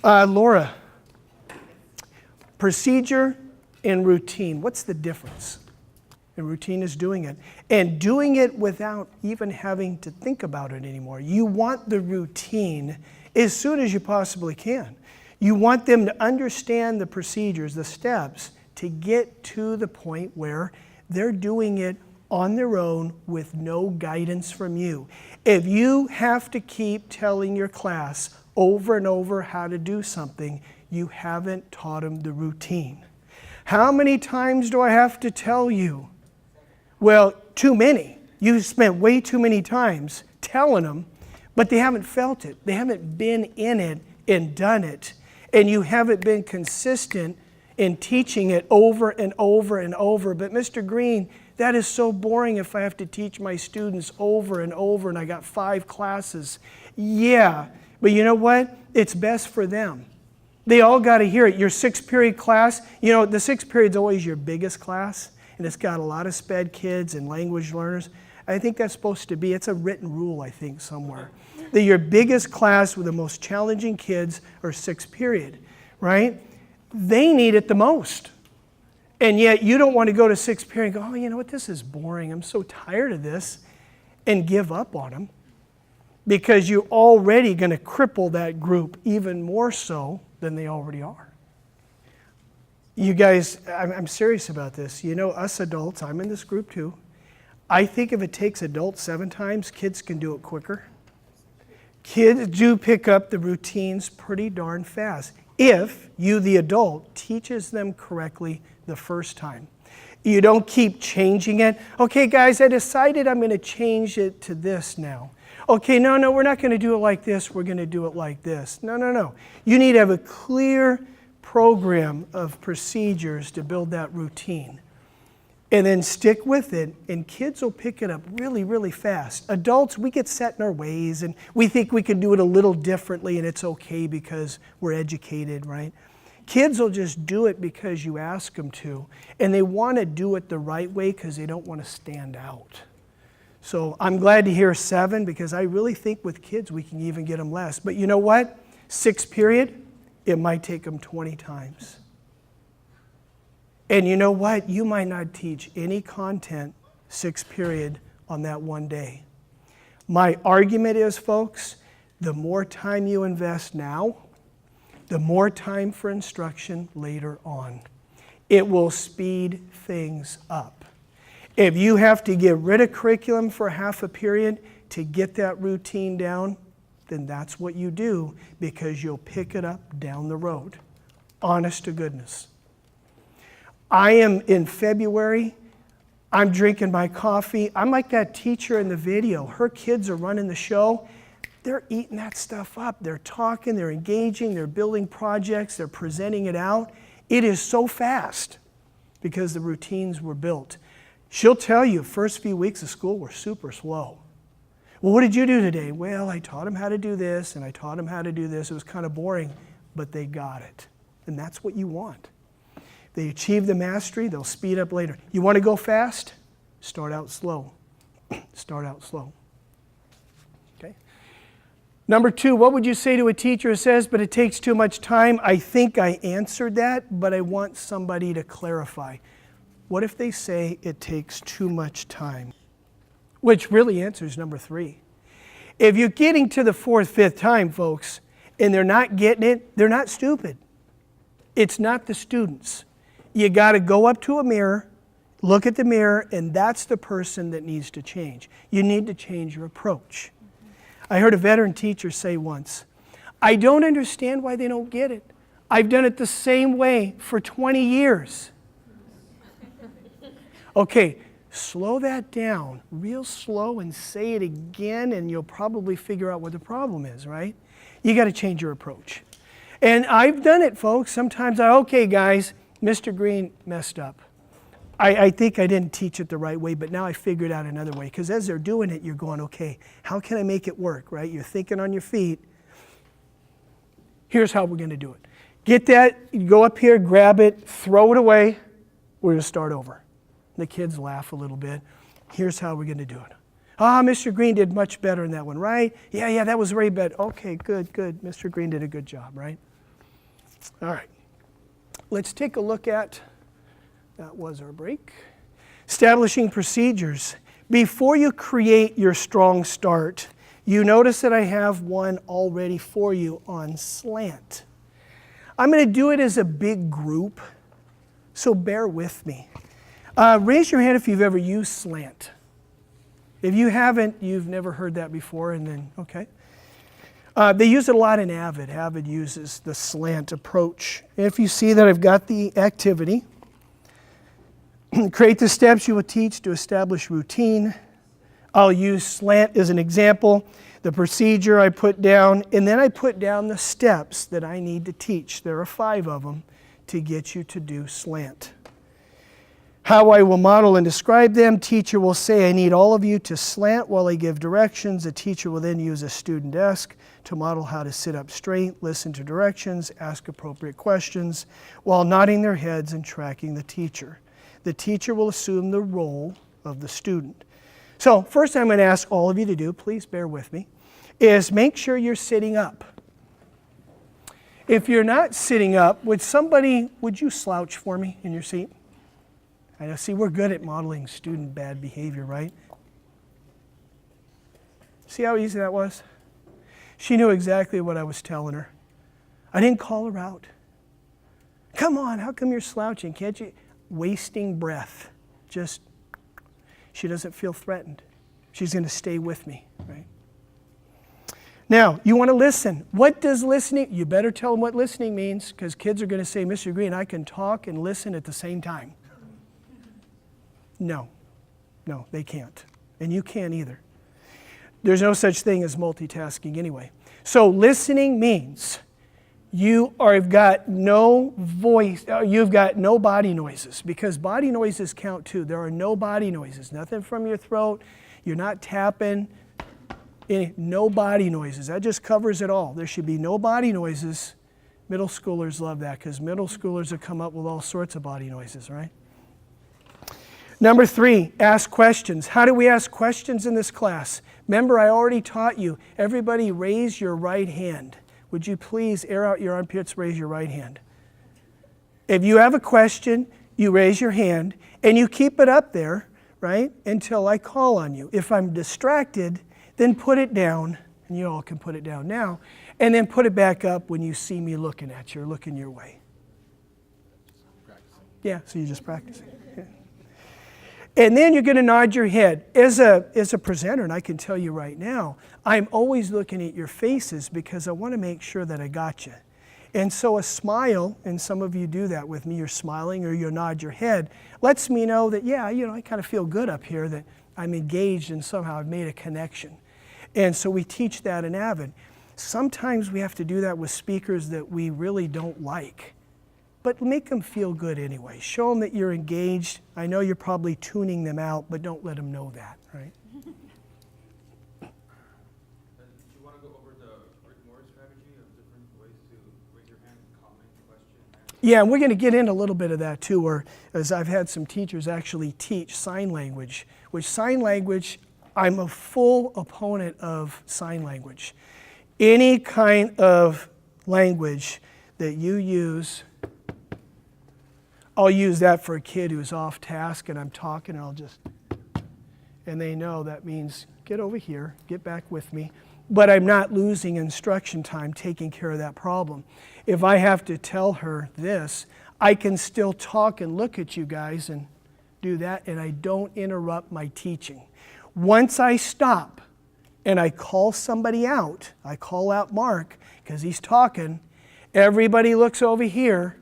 Laura, procedure and routine, what's the difference? And routine is doing it. And doing it without even having to think about it anymore. You want the routine as soon as you possibly can. You want them to understand the procedures, the steps, to get to the point where they're doing it on their own with no guidance from you. If you have to keep telling your class over and over how to do something, you haven't taught them the routine. How many times do I have to tell you? Well, too many. You've spent way too many times telling them, but they haven't felt it. They haven't been in it and done it. And you haven't been consistent in teaching it over and over and over. But Mr. Greene, that is so boring if I have to teach my students over and over and I got 5 classes. Yeah, but you know what? It's best for them. They all got to hear it. Your 6-period class, the 6th period is always your biggest class, and it's got a lot of SPED kids and language learners. I think that's supposed to be, it's a written rule, I think, somewhere. That your biggest class with the most challenging kids are 6th period, right? They need it the most. And yet you don't want to go to 6th period and go, oh, you know what, this is boring. I'm so tired of this, and give up on them. Because you're already going to cripple that group even more so than they already are. You guys, I'm serious about this. Us adults, I'm in this group too. I think if it takes adults 7 times, kids can do it quicker. Kids do pick up the routines pretty darn fast. If you, the adult, teaches them correctly the first time. You don't keep changing it. Okay, guys, I decided I'm going to change it to this now. Okay, no, we're not going to do it like this. We're going to do it like this. No. You need to have a clear program of procedures to build that routine. And then stick with it, and kids will pick it up really, really fast. Adults, we get set in our ways, and we think we can do it a little differently, and it's okay because we're educated, right? Kids will just do it because you ask them to, and they want to do it the right way because they don't want to stand out. So I'm glad to hear 7, because I really think with kids we can even get them less. But you know what? 6th period, it might take them 20 times. And you know what? You might not teach any content 6th period on that one day. My argument is, folks, the more time you invest now, the more time for instruction later on. It will speed things up. If you have to get rid of curriculum for half a period to get that routine down, then that's what you do, because you'll pick it up down the road. Honest to goodness. I am in February, I'm drinking my coffee. I'm like that teacher in the video. Her kids are running the show. They're eating that stuff up. They're talking, they're engaging, they're building projects, they're presenting it out. It is so fast because the routines were built. She'll tell you, first few weeks of school were super slow. Well, what did you do today? Well, I taught them how to do this, and I taught them how to do this. It was kind of boring, but they got it. And that's what you want. They achieve the mastery, they'll speed up later. You want to go fast? Start out slow. Start out slow. Okay? Number 2, what would you say to a teacher who says, but it takes too much time? I think I answered that, but I want somebody to clarify. What if they say it takes too much time? Which really answers number 3. If you're getting to the 4th, 5th time, folks, and they're not getting it, they're not stupid. It's not the students. You got to go up to a mirror, look at the mirror, and that's the person that needs to change. You need to change your approach. I heard a veteran teacher say once, I don't understand why they don't get it. I've done it the same way for 20 years. Okay, slow that down real slow and say it again, and you'll probably figure out what the problem is, right? You got to change your approach. And I've done it, folks. Sometimes okay, guys, Mr. Greene messed up. I think I didn't teach it the right way, but now I figured out another way. Because as they're doing it, you're going, okay, how can I make it work, right? You're thinking on your feet. Here's how we're going to do it. Get that, you go up here, grab it, throw it away. We're going to start over. The kids laugh a little bit. Here's how we're going to do it. Mr. Greene did much better in that one, right? Yeah, that was very bad. Okay, good. Mr. Greene did a good job, right? All right. Let's take a look at, that was our break. Establishing procedures. Before you create your strong start, you notice that I have one already for you on slant. I'm going to do it as a big group, so bear with me. Raise your hand if you've ever used slant. If you haven't, you've never heard that before, and then, okay. They use it a lot in Avid. Avid uses the slant approach. If you see that I've got the activity, create the steps you will teach to establish routine. I'll use slant as an example. The procedure I put down, and then I put down the steps that I need to teach. There are 5 of them to get you to do slant. How I will model and describe them. Teacher will say, I need all of you to slant while I give directions. The teacher will then use a student desk to model how to sit up straight, listen to directions, ask appropriate questions, while nodding their heads and tracking the teacher. The teacher will assume the role of the student. So first I'm going to ask all of you to do, please bear with me, is make sure you're sitting up. If you're not sitting up, would you slouch for me in your seat? I know, see, we're good at modeling student bad behavior, right? See how easy that was? She knew exactly what I was telling her. I didn't call her out. Come on, how come you're slouching? Can't you? Wasting breath. She doesn't feel threatened. She's going to stay with me, right? Now, you want to listen. What does listening, you better tell them what listening means, because kids are going to say, Mr. Greene, I can talk and listen at the same time. No, they can't. And you can't either. There's no such thing as multitasking anyway. So listening means you've got no voice, you've got no body noises, because body noises count too. There are no body noises, nothing from your throat, you're not tapping, no body noises. That just covers it all. There should be no body noises. Middle schoolers love that, because middle schoolers have come up with all sorts of body noises, right? Number 3, ask questions. How do we ask questions in this class? Remember, I already taught you. Everybody raise your right hand. Would you please air out your armpits, raise your right hand. If you have a question, you raise your hand, and you keep it up there, right, until I call on you. If I'm distracted, then put it down, and you all can put it down now, and then put it back up when you see me looking at you or looking your way. Yeah, so you're just practicing. Yeah. And then you're going to nod your head. As a presenter, and I can tell you right now, I'm always looking at your faces because I want to make sure that I got you. And so a smile, and some of you do that with me, you're smiling or you nod your head, lets me know that, yeah, I kind of feel good up here, that I'm engaged and somehow I've made a connection. And so we teach that in Avid. Sometimes we have to do that with speakers that we really don't like. But make them feel good anyway. Show them that you're engaged. I know you're probably tuning them out, but don't let them know that, right? Do you want to go over the brick-and-mortar strategy of different ways to raise your hand, comment, question? Yeah, and we're going to get into a little bit of that too, or as I've had some teachers actually teach sign language, which sign language, I'm a full opponent of sign language. Any kind of language that you use, I'll use that for a kid who's off task and I'm talking and and they know that means get over here, get back with me. But I'm not losing instruction time taking care of that problem. If I have to tell her this, I can still talk and look at you guys and do that, and I don't interrupt my teaching. Once I stop and I call somebody out, I call out Mark because he's talking, everybody looks over here,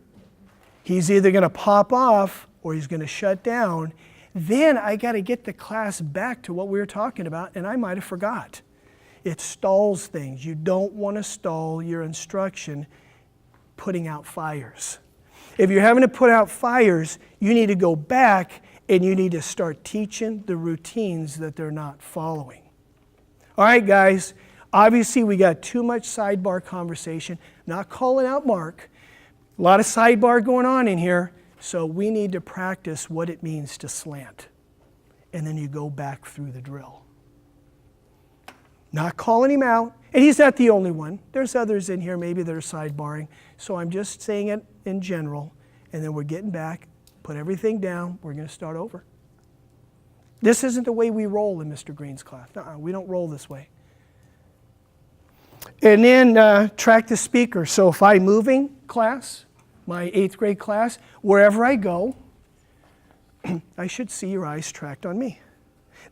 he's either going to pop off or he's going to shut down. Then I got to get the class back to what we were talking about, and I might have forgot. It stalls things. You don't want to stall your instruction putting out fires. If you're having to put out fires, you need to go back and you need to start teaching the routines that they're not following. All right, guys, obviously we got too much sidebar conversation, not calling out Mark. A lot of sidebar going on in here, so we need to practice what it means to slant. And then you go back through the drill. Not calling him out, and he's not the only one. There's others in here maybe that are sidebarring, so I'm just saying it in general, and then we're getting back, put everything down, we're going to start over. This isn't the way we roll in Mr. Green's class. We don't roll this way. And then track the speaker. So if I'm moving class, my 8th grade class, wherever I go, I should see your eyes tracked on me.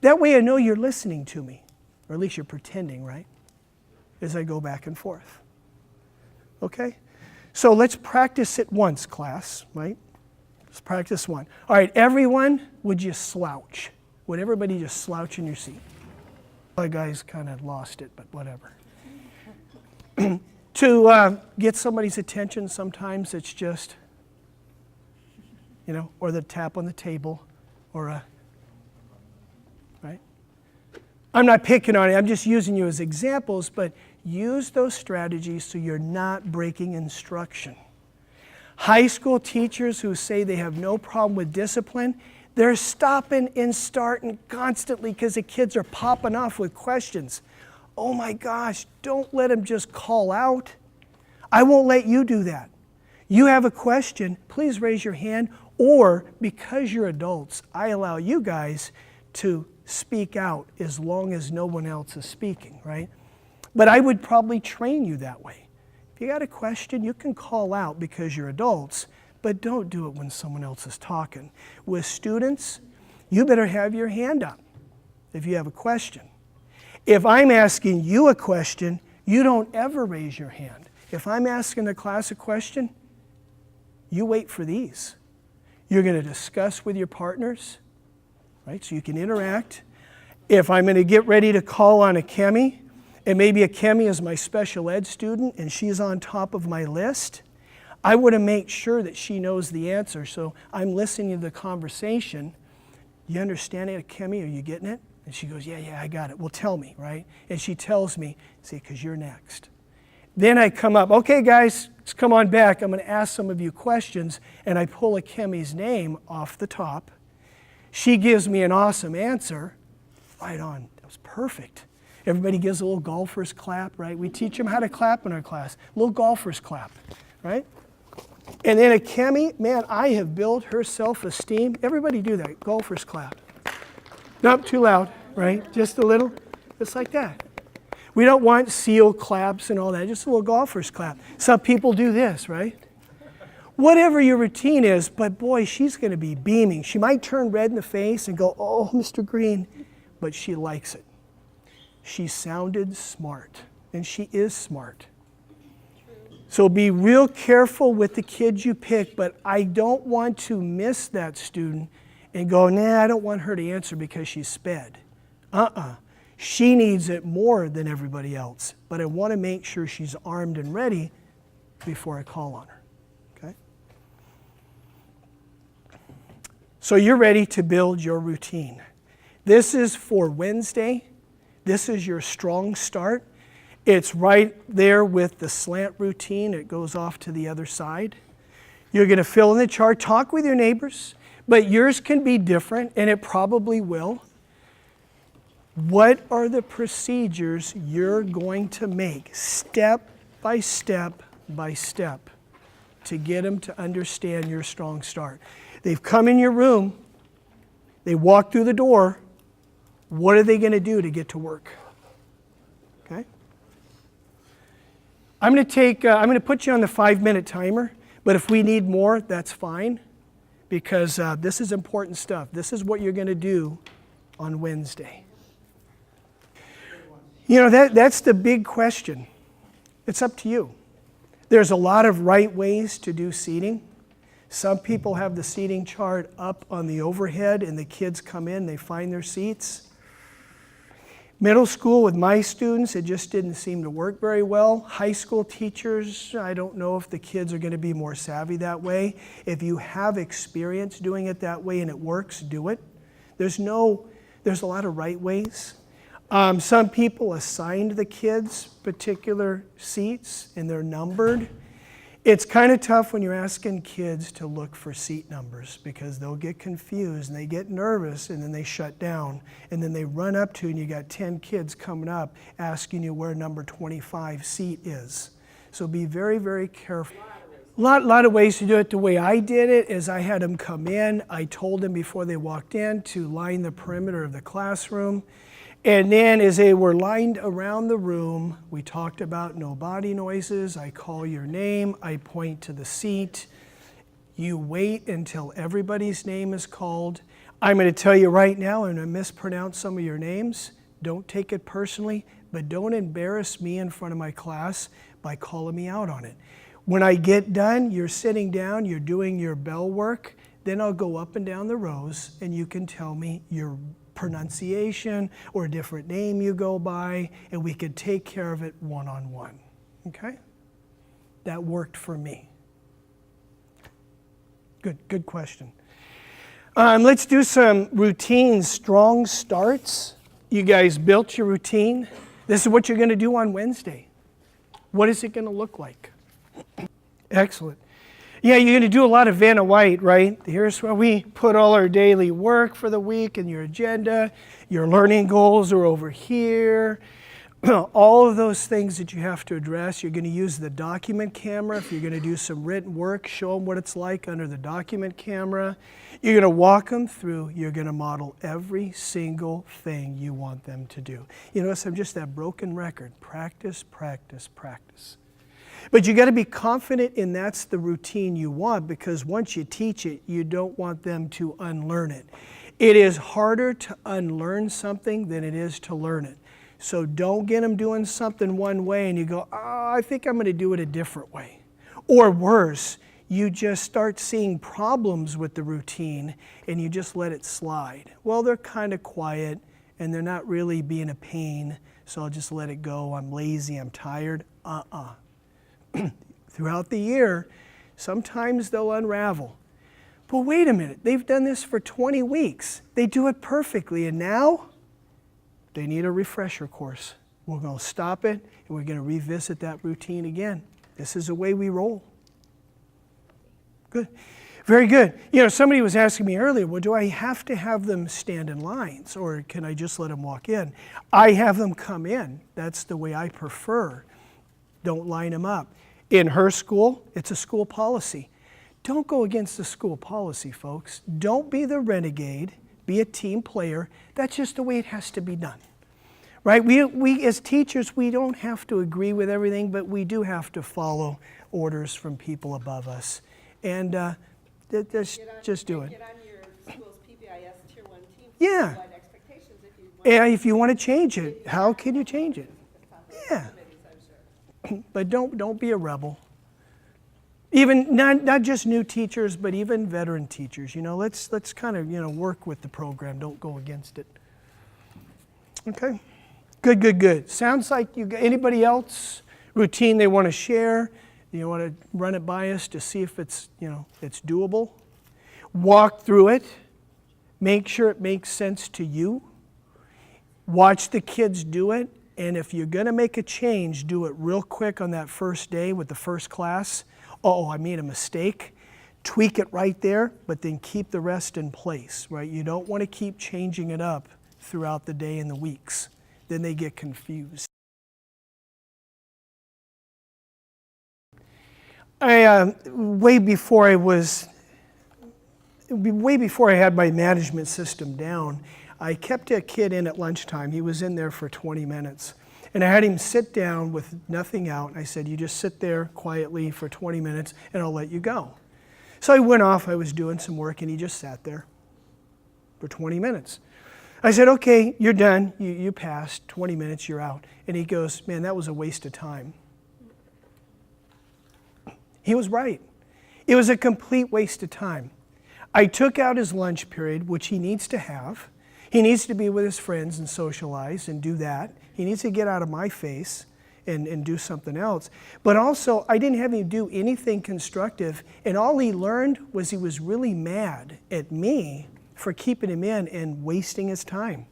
That way I know you're listening to me, or at least you're pretending, right? As I go back and forth. Okay? So let's practice it once, class, right? Let's practice one. All right, everyone, would you slouch? Would everybody just slouch in your seat? The guys kind of lost it, but whatever. To get somebody's attention, sometimes it's just, or the tap on the table, or a, right? I'm not picking on it, I'm just using you as examples, but use those strategies so you're not breaking instruction. High school teachers who say they have no problem with discipline, they're stopping and starting constantly because the kids are popping off with questions. Oh my gosh, don't let them just call out. I won't let you do that. You have a question, please raise your hand, or because you're adults, I allow you guys to speak out as long as no one else is speaking, right? But I would probably train you that way. If you got a question, you can call out because you're adults, but don't do it when someone else is talking. With students, you better have your hand up if you have a question. If I'm asking you a question, you don't ever raise your hand. If I'm asking the class a question, you wait for these. You're going to discuss with your partners, right? So you can interact. If I'm going to get ready to call on a Chemi, and maybe a Chemi is my special ed student and she's on top of my list, I want to make sure that she knows the answer. So I'm listening to the conversation. You understand it, Chemi? Are you getting it? And she goes, yeah, I got it. Well, tell me, right? And she tells me, see, because you're next. Then I come up, okay, guys, let's come on back. I'm going to ask some of you questions. And I pull a Chemi's name off the top. She gives me an awesome answer. Right on. That was perfect. Everybody gives a little golfer's clap, right? We teach them how to clap in our class. A little golfer's clap, right? And then a Chemi, man, I have built her self-esteem. Everybody do that, golfer's clap. Not too loud, right? Just a little, just like that. We don't want seal claps and all that, just a little golfer's clap. Some people do this, right? Whatever your routine is, but boy, she's going to be beaming. She might turn red in the face and go, oh, Mr. Green, but she likes it. She sounded smart, and she is smart. So be real careful with the kids you pick, but I don't want to miss that student and go, nah, I don't want her to answer because she's sped. She needs it more than everybody else, but I want to make sure she's armed and ready before I call on her, okay? So you're ready to build your routine. This is for Wednesday. This is your strong start. It's right there with the slant routine. It goes off to the other side. You're going to fill in the chart. Talk with your neighbors, but yours can be different, and it probably will. What are the procedures you're going to make step by step by step to get them to understand your strong start? They've come in your room. They walk through the door. What are they going to do to get to work? Okay? I'm going to put you on the 5-minute timer, but if we need more, that's fine, because this is important stuff. This is what you're going to do on Wednesday. You know, that's the big question. It's up to you. There's a lot of right ways to do seating. Some people have the seating chart up on the overhead, and the kids come in, they find their seats. Middle school with my students, it just didn't seem to work very well. High school teachers, I don't know if the kids are going to be more savvy that way. If you have experience doing it that way and it works, do it. There's a lot of right ways. Some people assigned the kids particular seats and they're numbered. It's kind of tough when you're asking kids to look for seat numbers because they'll get confused and they get nervous and then they shut down and then they run up to you and you got 10 kids coming up asking you where number 25 seat is. So be very, very careful. Lot of ways to do it. The way I did it is I had them come in. I told them before they walked in to line the perimeter of the classroom. And then as they were lined around the room, we talked about no body noises. I call your name. I point to the seat. You wait until everybody's name is called. I'm going to tell you right now, I'm going to mispronounce some of your names. Don't take it personally, but don't embarrass me in front of my class by calling me out on it. When I get done, you're sitting down, you're doing your bell work. Then I'll go up and down the rows, and you can tell me your pronunciation or a different name you go by, and we could take care of it one-on-one, okay? That worked for me. Good question. Let's do some routine strong starts. You guys built your routine. This is what you're going to do on Wednesday. What is it going to look like? Excellent. Yeah, you're going to do a lot of Vanna White, right? Here's where we put all our daily work for the week and your agenda. Your learning goals are over here. All of those things that you have to address. You're going to use the document camera. If you're going to do some written work, show them what it's like under the document camera. You're going to walk them through. You're going to model every single thing you want them to do. You notice I'm just that broken record. Practice, practice, practice. But you got to be confident in that's the routine you want, because once you teach it, you don't want them to unlearn it. It is harder to unlearn something than it is to learn it. So don't get them doing something one way and you go, I think I'm going to do it a different way. Or worse, you just start seeing problems with the routine and you just let it slide. Well, they're kind of quiet and they're not really being a pain, so I'll just let it go. I'm lazy, I'm tired. Throughout the year, sometimes they'll unravel. But wait a minute, they've done this for 20 weeks. They do it perfectly, and now they need a refresher course. We're going to stop it, and we're going to revisit that routine again. This is the way we roll. Good. Very good. You know, somebody was asking me earlier, well, do I have to have them stand in lines, or can I just let them walk in? I have them come in. That's the way I prefer. Don't line them up. In her school, it's a school policy. Don't go against the school policy, folks. Don't be the renegade. Be a team player. That's just the way it has to be done. Right? We as teachers, we don't have to agree with everything, but we do have to follow orders from people above us. And just do it. Get on your school's PBIS Tier 1 team. Yeah. Provide expectations if you want. And if you want to change it, how can you change it? Yeah. But don't be a rebel. Even not just new teachers, but even veteran teachers. Let's kind of work with the program. Don't go against it. Okay. Good. Sounds like anybody else routine they want to share? You want to run it by us to see if it's it's doable. Walk through it. Make sure it makes sense to you. Watch the kids do it. And if you're going to make a change, do it real quick on that first day with the first class. Oh, I made a mistake. Tweak it right there, but then keep the rest in place, right? You don't want to keep changing it up throughout the day and the weeks. Then they get confused. Way before I had my management system down, I kept a kid in at lunchtime. He was in there for 20 minutes. And I had him sit down with nothing out. I said, you just sit there quietly for 20 minutes and I'll let you go. So I went off, I was doing some work, and he just sat there for 20 minutes. I said, okay, you're done. You passed 20 minutes, you're out. And he goes, man, that was a waste of time. He was right. It was a complete waste of time. I took out his lunch period, which he needs to have. He needs to be with his friends and socialize and do that. He needs to get out of my face and do something else. But also, I didn't have him do anything constructive, and all he learned was he was really mad at me for keeping him in and wasting his time.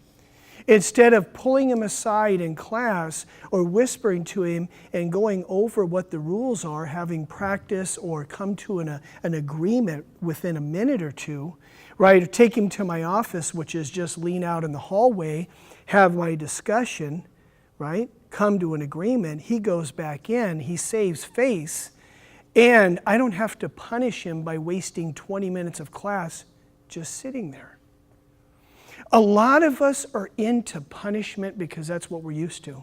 Instead of pulling him aside in class or whispering to him and going over what the rules are, having practice or come to an agreement within a minute or two, right? Or take him to my office, which is just lean out in the hallway, have my discussion, right? Come to an agreement. He goes back in, he saves face, and I don't have to punish him by wasting 20 minutes of class just sitting there. A lot of us are into punishment because that's what we're used to.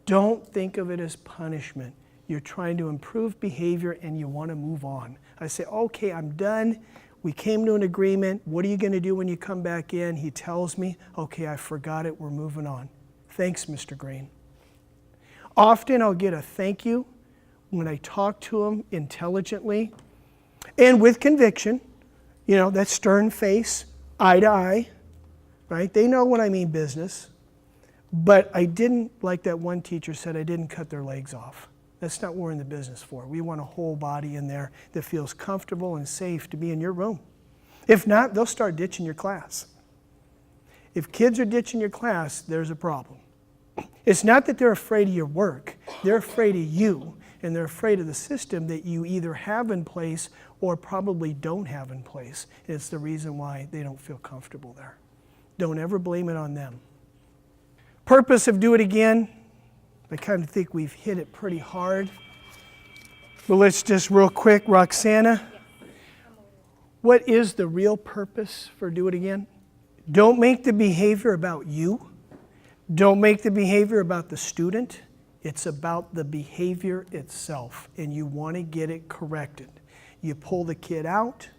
Don't think of it as punishment. You're trying to improve behavior and you want to move on. I say, okay, I'm done. We came to an agreement. What are you going to do when you come back in? He tells me, okay, I forgot it. We're moving on. Thanks, Mr. Greene. Often I'll get a thank you when I talk to him intelligently and with conviction. That stern face, eye to eye, right? They know when I mean business. But I didn't, like that one teacher said, I didn't cut their legs off. That's not what we're in the business for. We want a whole body in there that feels comfortable and safe to be in your room. If not, they'll start ditching your class. If kids are ditching your class, there's a problem. It's not that they're afraid of your work. They're afraid of you, and they're afraid of the system that you either have in place or probably don't have in place. It's the reason why they don't feel comfortable there. Don't ever blame it on them. Purpose of Do It Again, I kind of think we've hit it pretty hard. But let's just real quick, Roxana, what is the real purpose for Do It Again? Don't make the behavior about you. Don't make the behavior about the student. It's about the behavior itself, and you want to get it corrected. You pull the kid out.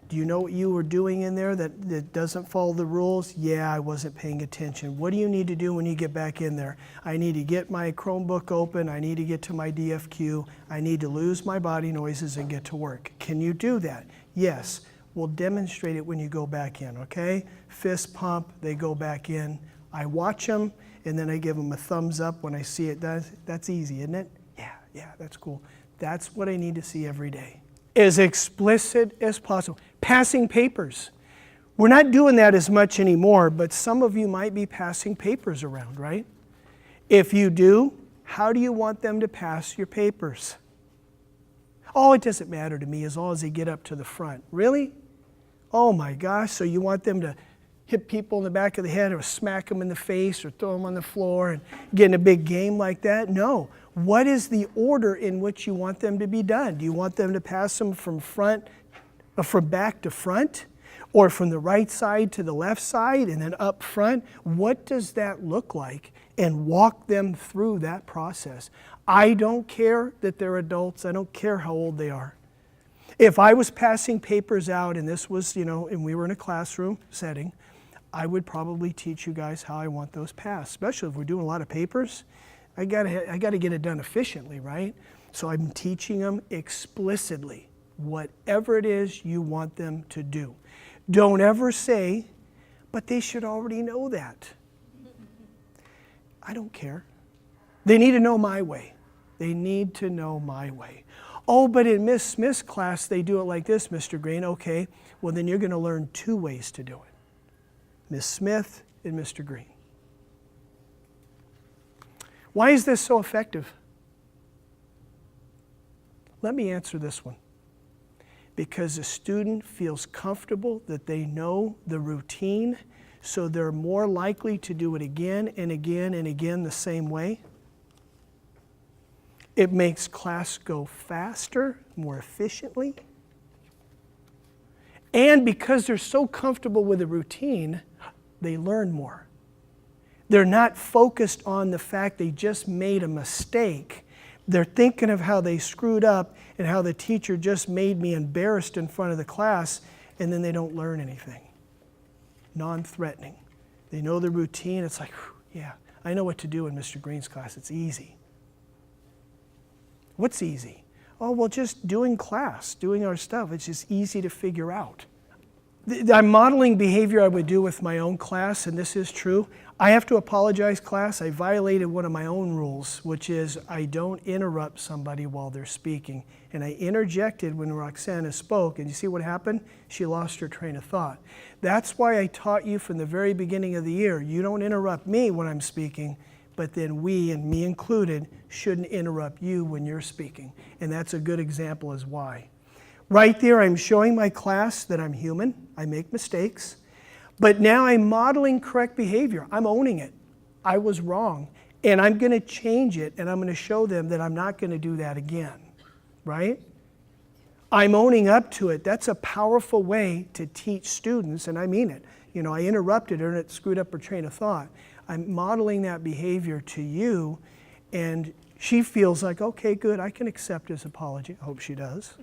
Do you know what you were doing in there that doesn't follow the rules? Yeah, I wasn't paying attention. What do you need to do when you get back in there? I need to get my Chromebook open. I need to get to my DFQ. I need to lose my body noises and get to work. Can you do that? Yes. We'll demonstrate it when you go back in, okay? Fist pump, they go back in. I watch them, and then I give them a thumbs up when I see it. That's easy, isn't it? Yeah, that's cool. That's what I need to see every day. As explicit as possible. Passing papers. We're not doing that as much anymore, but some of you might be passing papers around, right? If you do, how do you want them to pass your papers? Oh, it doesn't matter to me as long as they get up to the front. Really? Oh my gosh, so you want them to hit people in the back of the head or smack them in the face or throw them on the floor and get in a big game like that? No. What is the order in which you want them to be done? Do you want them to pass them from back to front, or from the right side to the left side and then up front? What does that look like? And walk them through that process. I don't care that they're adults. I don't care how old they are. If I was passing papers out and this was, and we were in a classroom setting, I would probably teach you guys how I want those passed, especially if we're doing a lot of papers. I gotta get it done efficiently, right? So I'm teaching them explicitly whatever it is you want them to do. Don't ever say, but they should already know that. I don't care. They need to know my way. They need to know my way. Oh, but in Miss Smith's class, they do it like this, Mr. Greene. Okay, well then you're going to learn 2 ways to do it. Miss Smith and Mr. Greene. Why is this so effective? Let me answer this one. Because the student feels comfortable that they know the routine, so they're more likely to do it again and again and again the same way. It makes class go faster, more efficiently. And because they're so comfortable with the routine, they learn more. They're not focused on the fact they just made a mistake. They're thinking of how they screwed up and how the teacher just made me embarrassed in front of the class, and then they don't learn anything. Non-threatening. They know the routine. It's like, whew, yeah, I know what to do in Mr. Greene's class. It's easy. What's easy? Oh, well, just doing class, doing our stuff. It's just easy to figure out. I'm modeling behavior I would do with my own class, and this is true. I have to apologize, class. I violated one of my own rules, which is I don't interrupt somebody while they're speaking. And I interjected when Roxana spoke, and you see what happened? She lost her train of thought. That's why I taught you from the very beginning of the year, you don't interrupt me when I'm speaking, but then we, and me included, shouldn't interrupt you when you're speaking. And that's a good example as why. Right there, I'm showing my class that I'm human. I make mistakes. But now I'm modeling correct behavior. I'm owning it. I was wrong. And I'm going to change it, and I'm going to show them that I'm not going to do that again. Right? I'm owning up to it. That's a powerful way to teach students, and I mean it. You know, I interrupted her, and it screwed up her train of thought. I'm modeling that behavior to you, and she feels like, okay, good, I can accept his apology. I hope she does.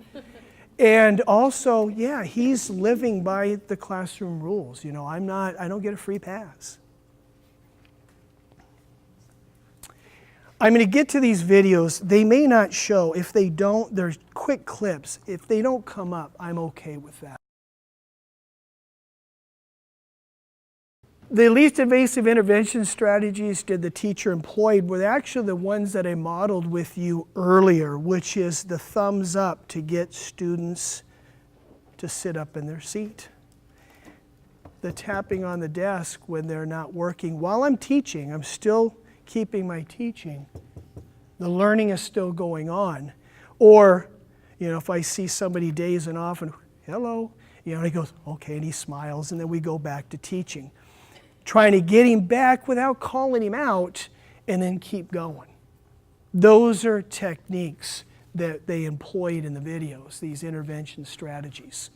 And also, yeah, he's living by the classroom rules. You know, I don't get a free pass. I'm going to get to these videos. They may not show. If they don't, they're quick clips. If they don't come up, I'm okay with that. The least invasive intervention strategies did the teacher employed were actually the ones that I modeled with you earlier, which is the thumbs up to get students to sit up in their seat. The tapping on the desk when they're not working. While I'm teaching, I'm still keeping my teaching. The learning is still going on. Or, you know, if I see somebody dazing off and, hello, you know, and he goes, okay, and he smiles, and then we go back to teaching. Trying to get him back without calling him out, and then keep going. Those are techniques that they employed in the videos, these intervention strategies.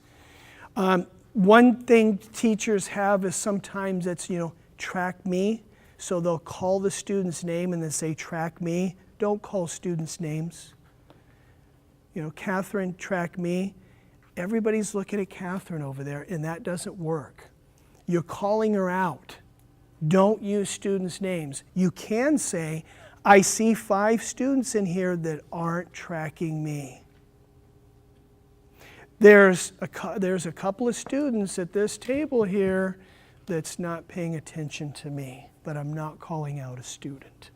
One thing teachers have is sometimes it's, you know, track me. So they'll call the student's name and then say, track me. Don't call students' names. You know, Catherine, track me. Everybody's looking at Catherine over there, and that doesn't work. You're calling her out. Don't use students' names. You can say, I see 5 students in here that aren't tracking me. There's a couple of students at this table here that's not paying attention to me, but I'm not calling out a student.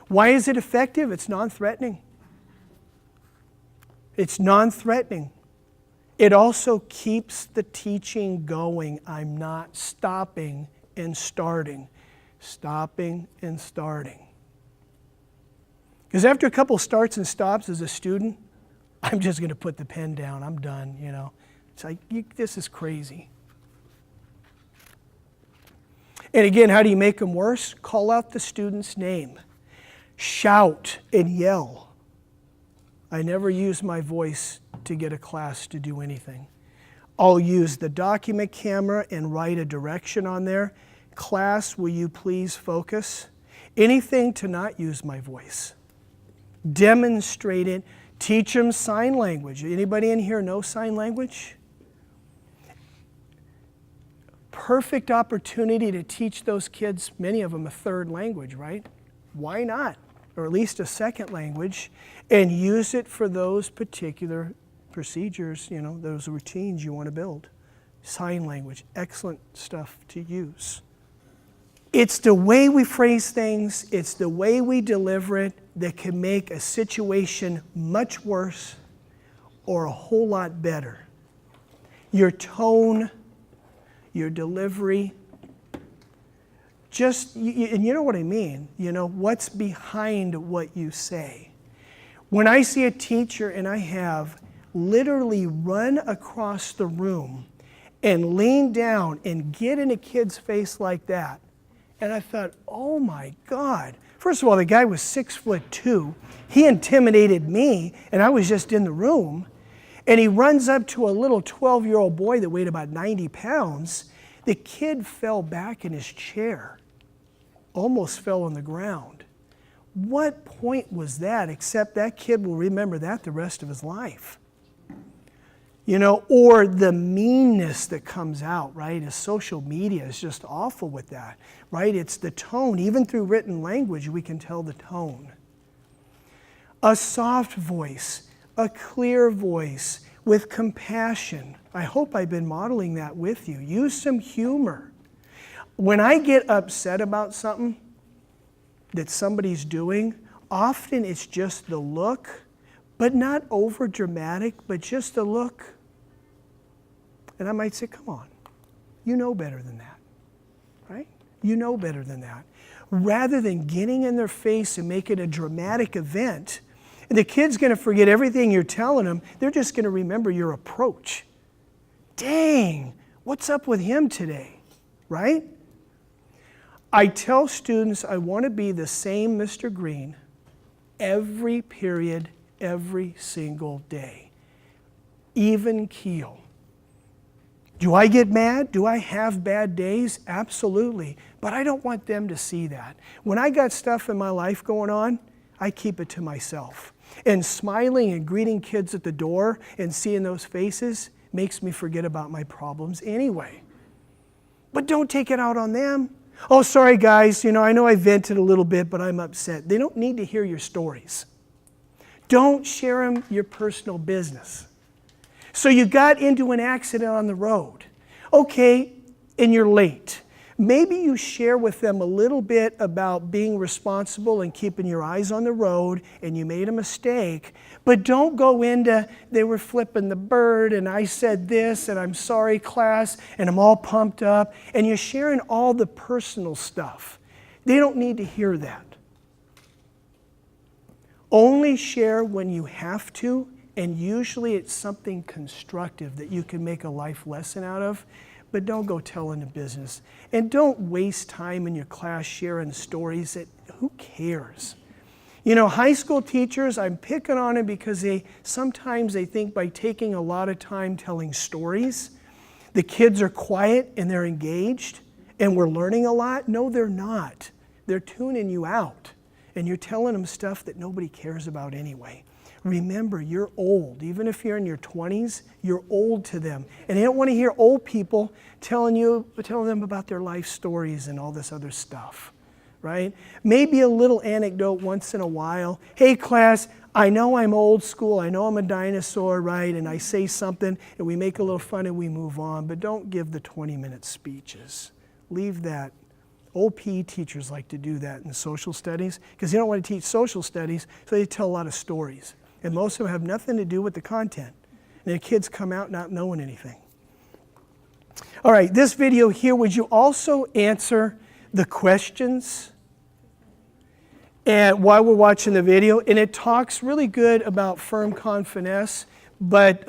Why is it effective? It's non-threatening. It's non-threatening. It also keeps the teaching going. I'm not stopping and starting. Stopping and starting. Because after a couple starts and stops as a student, I'm just going to put the pen down. I'm done, you know. It's like, this is crazy. And again, how do you make them worse? Call out the student's name. Shout and yell. I never use my voice to get a class to do anything. I'll use the document camera and write a direction on there. Class, will you please focus? Anything to not use my voice. Demonstrate it. Teach them sign language. Anybody in here know sign language? Perfect opportunity to teach those kids, many of them, a third language, right? Why not? or at least a second language, and use it for those particular procedures, those routines you want to build. Sign language, excellent stuff to use. It's the way we phrase things, it's the way we deliver it that can make a situation much worse or a whole lot better. Your tone, your delivery, and you know what I mean, what's behind what you say. When I see a teacher and I have literally run across the room and lean down and get in a kid's face like that, and I thought, oh my God. First of all, the guy was 6'2". He intimidated me, and I was just in the room. And he runs up to a little 12-year-old boy that weighed about 90 pounds. The kid fell back in his chair, almost fell on the ground. What point was that, except that kid will remember that the rest of his life? Or the meanness that comes out, right? As social media is just awful with that, right? It's the tone. Even through written language, we can tell the tone. A soft voice, a clear voice with compassion. I hope I've been modeling that with you. Use some humor. When I get upset about something that somebody's doing, often it's just the look, but not over dramatic, but just the look. And I might say, come on, you know better than that, right? You know better than that. Rather than getting in their face and make it a dramatic event, and the kid's going to forget everything you're telling them, they're just going to remember your approach. Dang, what's up with him today, right? I tell students I want to be the same Mr. Greene every period, every single day. Even keel. Do I get mad? Do I have bad days? Absolutely. But I don't want them to see that. When I got stuff in my life going on, I keep it to myself. And smiling and greeting kids at the door and seeing those faces makes me forget about my problems anyway. But don't take it out on them. Oh, sorry guys, I know I vented a little bit, but I'm upset. They don't need to hear your stories. Don't share them your personal business. So you got into an accident on the road. Okay, and you're late. Maybe you share with them a little bit about being responsible and keeping your eyes on the road, and you made a mistake, but don't go into, they were flipping the bird, and I said this, and I'm sorry, class, and I'm all pumped up, and you're sharing all the personal stuff. They don't need to hear that. Only share when you have to, and usually it's something constructive that you can make a life lesson out of, but don't go telling the business. And don't waste time in your class sharing stories that, who cares? High school teachers, I'm picking on them because sometimes they think by taking a lot of time telling stories, the kids are quiet and they're engaged and we're learning a lot. No, they're not. They're tuning you out and you're telling them stuff that nobody cares about anyway. Remember, you're old. Even if you're in your 20s, you're old to them. And they don't want to hear old people telling them about their life stories and all this other stuff, right? Maybe a little anecdote once in a while. Hey, class, I know I'm old school. I know I'm a dinosaur, right? And I say something, and we make a little fun, and we move on. But don't give the 20-minute speeches. Leave that. Old PE teachers like to do that in social studies because they don't want to teach social studies, so they tell a lot of stories. And most of them have nothing to do with the content. And the kids come out not knowing anything. All right, this video here, would you also answer the questions and while we're watching the video? And it talks really good about firm, con, finesse, but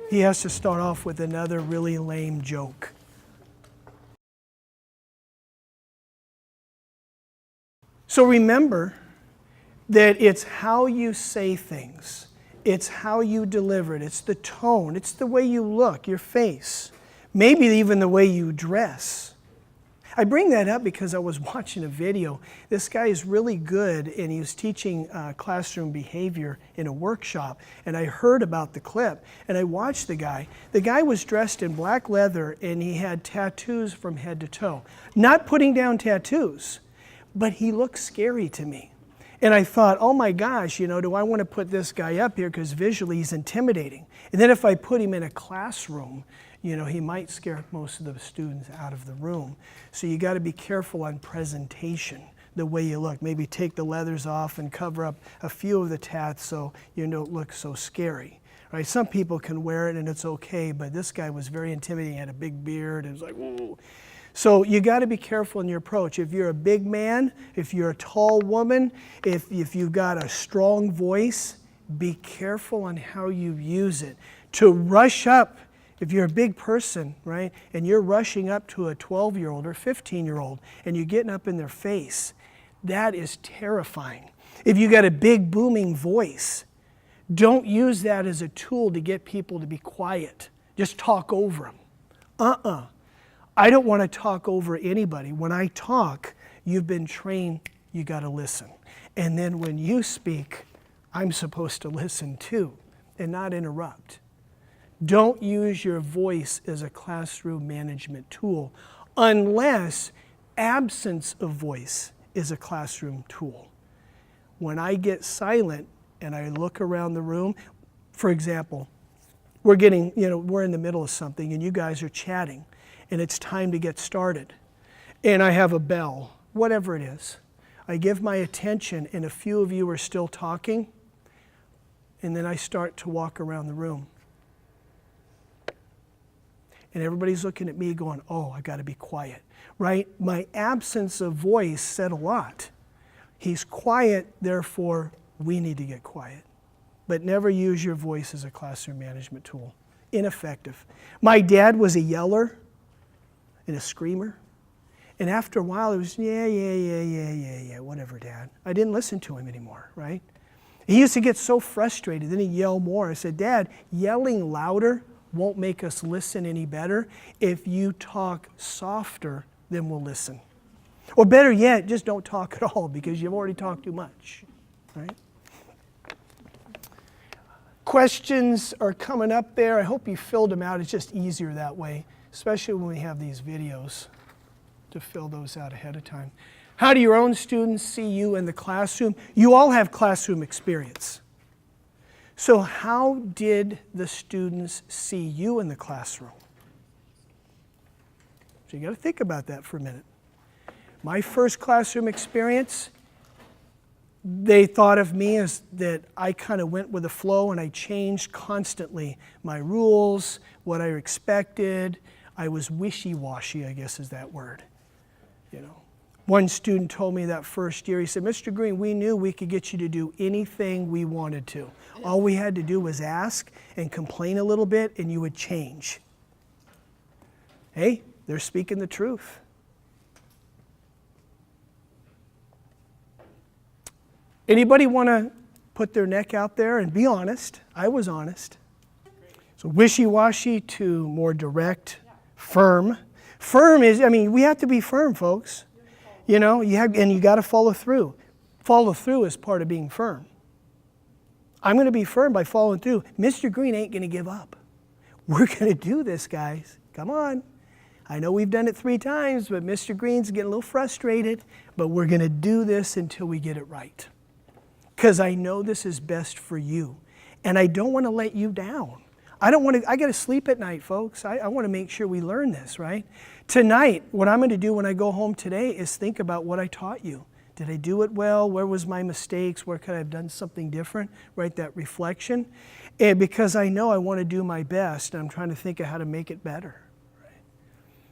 he has to start off with another really lame joke. So remember that it's how you say things. It's how you deliver it. It's the tone. It's the way you look, your face. Maybe even the way you dress. I bring that up because I was watching a video. This guy is really good, and he was teaching classroom behavior in a workshop. And I heard about the clip, and I watched the guy. The guy was dressed in black leather, and he had tattoos from head to toe. Not putting down tattoos, but he looked scary to me. And I thought, oh my gosh, do I want to put this guy up here because visually he's intimidating. And then if I put him in a classroom, he might scare most of the students out of the room. So you got to be careful on presentation, the way you look. Maybe take the leathers off and cover up a few of the tats so you don't look so scary. Right? Some people can wear it and it's okay, but this guy was very intimidating. He had a big beard. It was like, whoa. So you got to be careful in your approach. If you're a big man, if you're a tall woman, if you've got a strong voice, be careful on how you use it. To rush up, if you're a big person, right, and you're rushing up to a 12-year-old or 15-year-old and you're getting up in their face, that is terrifying. If you got a big booming voice, don't use that as a tool to get people to be quiet. Just talk over them. I don't want to talk over anybody. When I talk, you've been trained, you got to listen. And then when you speak, I'm supposed to listen too and not interrupt. Don't use your voice as a classroom management tool unless absence of voice is a classroom tool. When I get silent and I look around the room, for example, we're in the middle of something and you guys are chatting and it's time to get started. And I have a bell, whatever it is. I give my attention and a few of you are still talking, and then I start to walk around the room. And everybody's looking at me going, oh, I got to be quiet, right? My absence of voice said a lot. He's quiet, therefore we need to get quiet. But never use your voice as a classroom management tool. Ineffective. My dad was a yeller and a screamer. And after a while, it was, yeah, whatever, Dad. I didn't listen to him anymore, right? He used to get so frustrated, then he'd yell more. I said, Dad, yelling louder won't make us listen any better. If you talk softer, then we'll listen. Or better yet, just don't talk at all because you've already talked too much, right? Questions are coming up there. I hope you filled them out. It's just easier that way, especially when we have these videos, to fill those out ahead of time. How do your own students see you in the classroom? You all have classroom experience. So how did the students see you in the classroom? So you got to think about that for a minute. My first classroom experience, they thought of me as that I kind of went with the flow and I changed constantly my rules, what I expected. I was wishy-washy, I guess is that word. One student told me that first year, he said, Mr. Greene, we knew we could get you to do anything we wanted to. All we had to do was ask and complain a little bit and you would change. Hey, they're speaking the truth. Anybody want to put their neck out there and be honest? I was honest. So wishy-washy to more direct, firm. Firm is, we have to be firm, folks. You got to follow through. Follow through is part of being firm. I'm going to be firm by following through. Mr. Greene ain't going to give up. We're going to do this, guys. Come on. I know we've done it 3 times, but Mr. Greene's getting a little frustrated, but we're going to do this until we get it right. Because I know this is best for you. And I don't want to let you down. I got to sleep at night, folks. I want to make sure we learn this, right? Tonight, what I'm going to do when I go home today is think about what I taught you. Did I do it well? Where was my mistakes? Where could I have done something different? Right, that reflection. And because I know I want to do my best, I'm trying to think of how to make it better. Right?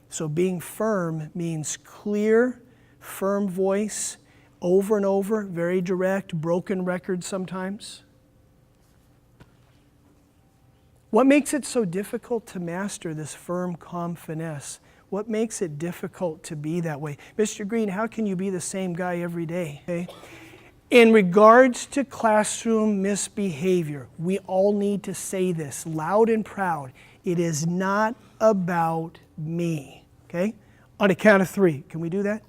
So being firm means clear, firm voice, over and over, very direct, broken record sometimes. What makes it so difficult to master this firm, calm finesse? What makes it difficult to be that way? Mr. Greene, how can you be the same guy every day? Okay? In regards to classroom misbehavior, we all need to say this loud and proud. It is not about me. Okay? On a count of 3. Can we do that?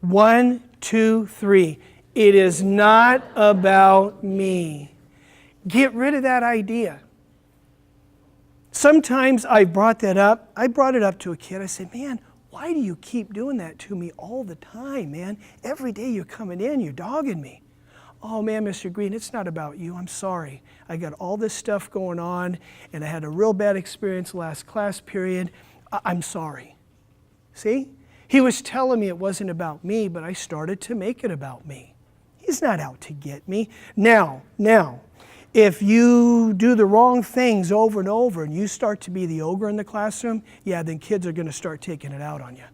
1, 2, 3. It is not about me. Get rid of that idea. Sometimes I brought it up to a kid. I said, man, why do you keep doing that to me all the time, man? Every day you're coming in, you're dogging me. oh man, Mr. Greene, it's not about you. I'm sorry. I got all this stuff going on, and I had a real bad experience last class period. I'm sorry. See? He was telling me it wasn't about me, but I started to make it about me. He's not out to get me. Now, if you do the wrong things over and over and you start to be the ogre in the classroom, yeah, then kids are going to start taking it out on you.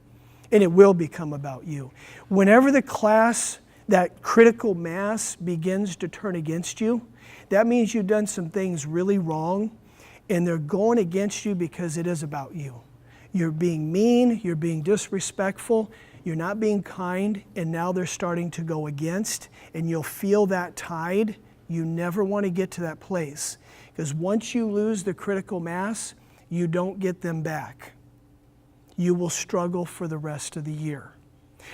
And it will become about you. Whenever the class, that critical mass begins to turn against you, that means you've done some things really wrong, and they're going against you because it is about you. You're being mean, you're being disrespectful, you're not being kind, and now they're starting to go against, and you'll feel that tide. You never want to get to that place, because once you lose the critical mass, you don't get them back. You will struggle for the rest of the year.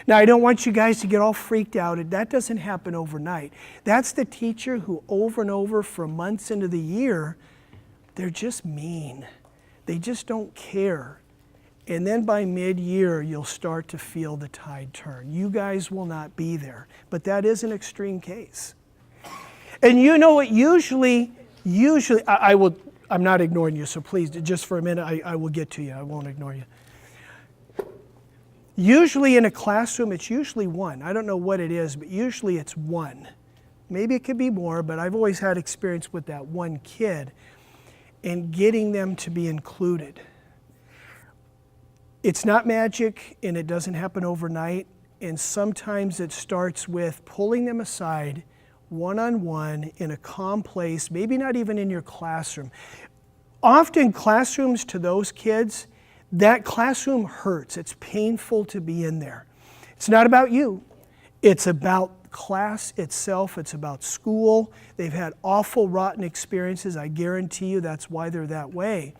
Now, I don't want you guys to get all freaked out. That doesn't happen overnight. That's the teacher who over and over for months into the year, they're just mean. They just don't care. And then by mid-year, you'll start to feel the tide turn. You guys will not be there, but that is an extreme case. And you know what, usually, I'm not ignoring you, so please, just for a minute, I will get to you. I won't ignore you. Usually in a classroom, it's usually one. I don't know what it is, but usually it's one. Maybe it could be more, but I've always had experience with that one kid and getting them to be included. It's not magic, and it doesn't happen overnight, and sometimes it starts with pulling them aside one-on-one in a calm place, maybe not even in your classroom. Often classrooms to those kids, that classroom hurts. It's painful to be in there. It's not about you. It's about class itself. It's about school. They've had awful, rotten experiences. I guarantee you that's why they're that way.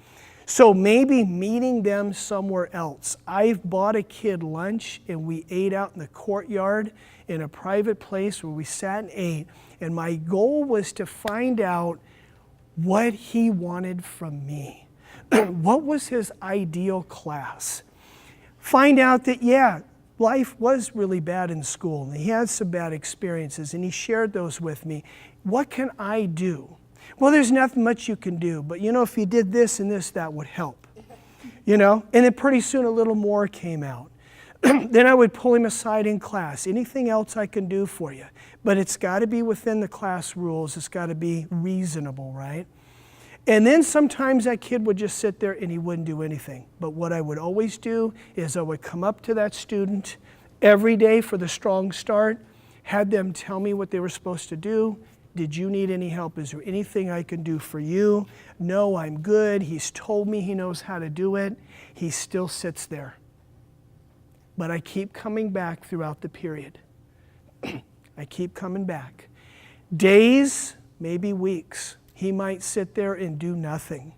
So maybe meeting them somewhere else. I've bought a kid lunch and we ate out in the courtyard in a private place where we sat and ate. And my goal was to find out what he wanted from me. What was his ideal class? Find out that, yeah, life was really bad in school and he had some bad experiences and he shared those with me. What can I do? Well, there's nothing much you can do, but if you did this and this, that would help. And then pretty soon a little more came out. Then I would pull him aside in class. Anything else I can do for you? But it's got to be within the class rules. It's got to be reasonable, right? And then sometimes that kid would just sit there and he wouldn't do anything. But what I would always do is I would come up to that student every day for the strong start, had them tell me what they were supposed to do. Did you need any help? Is there anything I can do for you? No, I'm good. He's told me he knows how to do it. He still sits there. But I keep coming back throughout the period. I keep coming back. Days, maybe weeks. He might sit there and do nothing.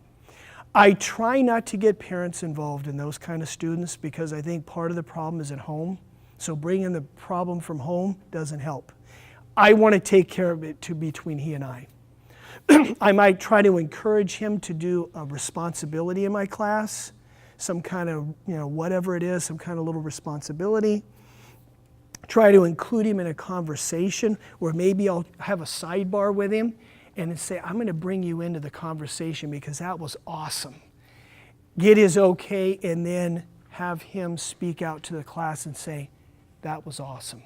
I try not to get parents involved in those kind of students because I think part of the problem is at home. So bringing the problem from home doesn't help. I want to take care of it between he and I. I might try to encourage him to do a responsibility in my class, some kind of, whatever it is, some kind of little responsibility. Try to include him in a conversation where maybe I'll have a sidebar with him and then say, I'm going to bring you into the conversation because that was awesome. Get his okay, and then have him speak out to the class and say, that was awesome.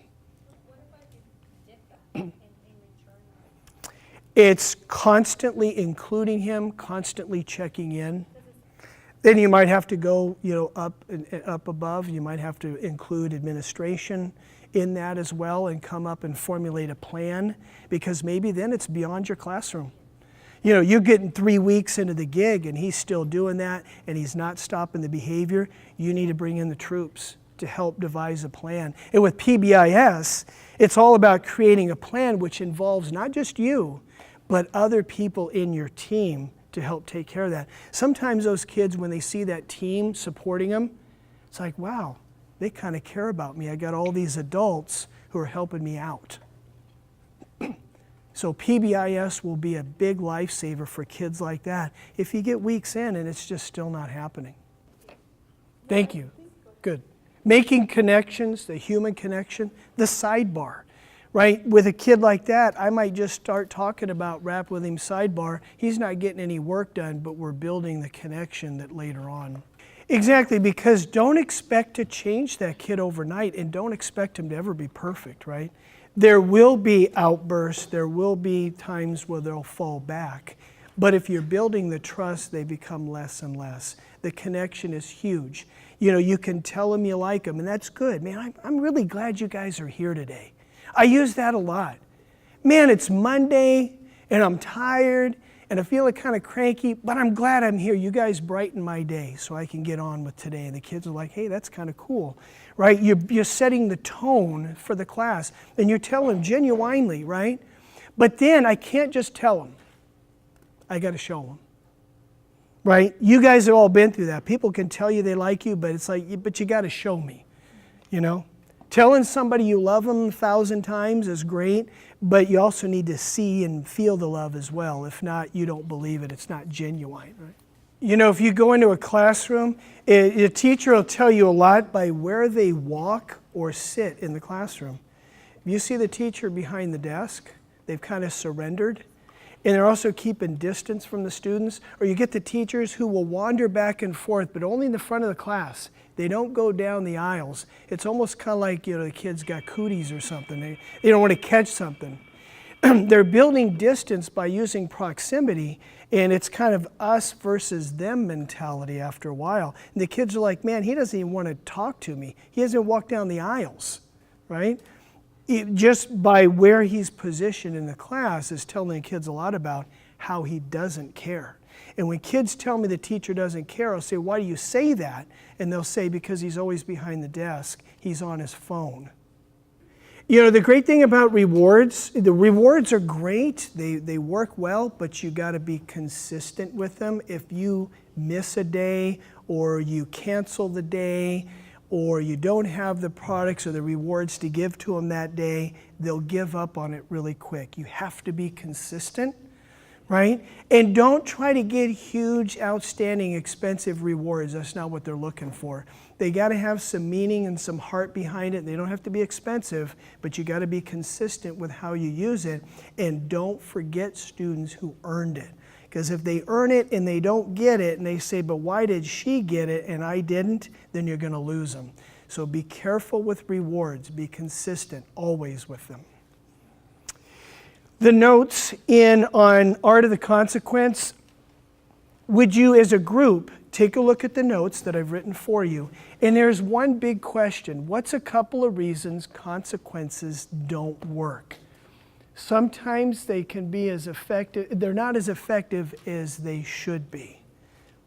It's constantly including him, constantly checking in. Then you might have to go, up above. You might have to include administration in that as well and come up and formulate a plan, because maybe then it's beyond your classroom. You're getting 3 weeks into the gig and he's still doing that and he's not stopping the behavior. You need to bring in the troops to help devise a plan. And with PBIS, it's all about creating a plan which involves not just you, but other people in your team to help take care of that. Sometimes those kids, when they see that team supporting them, it's like, wow, they kind of care about me. I got all these adults who are helping me out. So PBIS will be a big lifesaver for kids like that if you get weeks in and it's just still not happening. Thank you. Good. Making connections, the human connection, the sidebar. right? With a kid like that, I might just start talking about rap with him sidebar. He's not getting any work done, but we're building the connection that later on. Exactly, because don't expect to change that kid overnight and don't expect him to ever be perfect, right? There will be outbursts, there will be times where they'll fall back. But if you're building the trust, they become less and less. The connection is huge. You know, you can tell them you like them, and that's good. Man, I'm really glad you guys are here today. I use that a lot. Man, it's Monday, and I'm tired, and I feel kind of cranky, but I'm glad I'm here. You guys brighten my day so I can get on with today. And the kids are like, hey, that's kind of cool, right? You're setting the tone for the class, and you're telling them genuinely, right? But then I can't just tell them. I got to show them, right? You guys have all been through that. People can tell you they like you, but it's like, but you got to show me, you know? Telling somebody you love them 1,000 times is great, but you also need to see and feel the love as well. If not, you don't believe it. It's not genuine, right? You know, if you go into a classroom, a teacher will tell you a lot by where they walk or sit in the classroom. If you see the teacher behind the desk, they've kind of surrendered, and they're also keeping distance from the students, or you get the teachers who will wander back and forth, but only in the front of the class. They don't go down the aisles. It's almost kind of like, you know, the kids got cooties or something. They don't want to catch something. They're building distance by using proximity, and it's kind of us versus them mentality after a while. And the kids are like, man, he doesn't even want to talk to me. He doesn't walk down the aisles, right? Just by where he's positioned in the class is telling the kids a lot about how he doesn't care. And when kids tell me the teacher doesn't care, I'll say, why do you say that? And they'll say, because he's always behind the desk. He's on his phone. You know, the great thing about rewards, the rewards are great. They work well, but you got to be consistent with them. If you miss a day or you cancel the day or you don't have the products or the rewards to give to them that day, they'll give up on it really quick. You have to be consistent. Right? And don't try to get huge, outstanding, expensive rewards. That's not what they're looking for. They got to have some meaning and some heart behind it. They don't have to be expensive, but you got to be consistent with how you use it. And don't forget students who earned it. Because if they earn it and they don't get it, and they say, but why did she get it and I didn't, then you're going to lose them. So be careful with rewards. Be consistent always with them. The notes on Art of the Consequence, would you as a group take a look at the notes that I've written for you? And there's one big question. What's a couple of reasons consequences don't work? Sometimes they can be as effective, they're not as effective as they should be.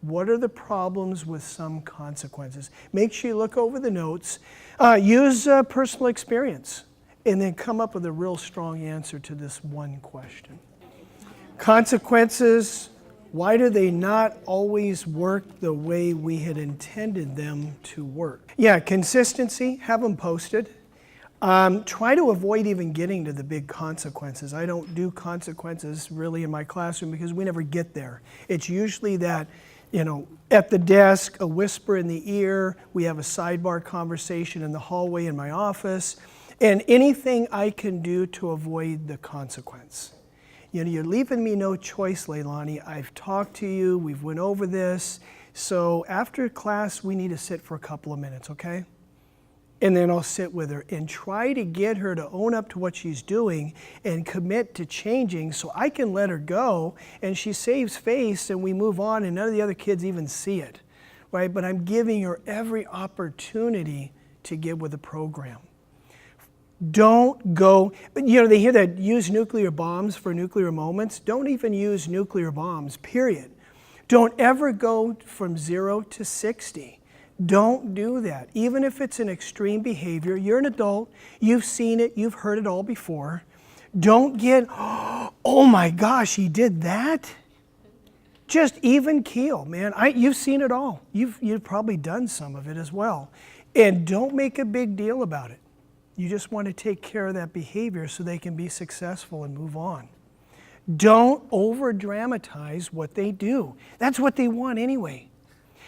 What are the problems with some consequences? Make sure you look over the notes. Use personal experience. And then come up with a real strong answer to this one question. Consequences, why do they not always work the way we had intended them to work? Yeah, consistency, have them posted. Try to avoid even getting to the big consequences. I don't do consequences really in my classroom because we never get there. It's usually that, you know, at the desk, a whisper in the ear, we have a sidebar conversation in the hallway in my office, and anything I can do to avoid the consequence. You know, you're leaving me no choice, Leilani. I've talked to you, we've went over this, so after class, we need to sit for a couple of minutes, okay? And then I'll sit with her and try to get her to own up to what she's doing and commit to changing so I can let her go and she saves face and we move on and none of the other kids even see it, right? But I'm giving her every opportunity to get with the program. Don't go, you know, they hear that use nuclear bombs for nuclear moments. Don't even use nuclear bombs, period. Don't ever go from 0 to 60. Don't do that. Even if it's an extreme behavior, you're an adult, you've seen it, you've heard it all before. Don't get, oh my gosh, he did that? Just even keel, man. You've seen it all. You've probably done some of it as well. And don't make a big deal about it. You just want to take care of that behavior so they can be successful and move on. Don't over-dramatize what they do. That's what they want anyway.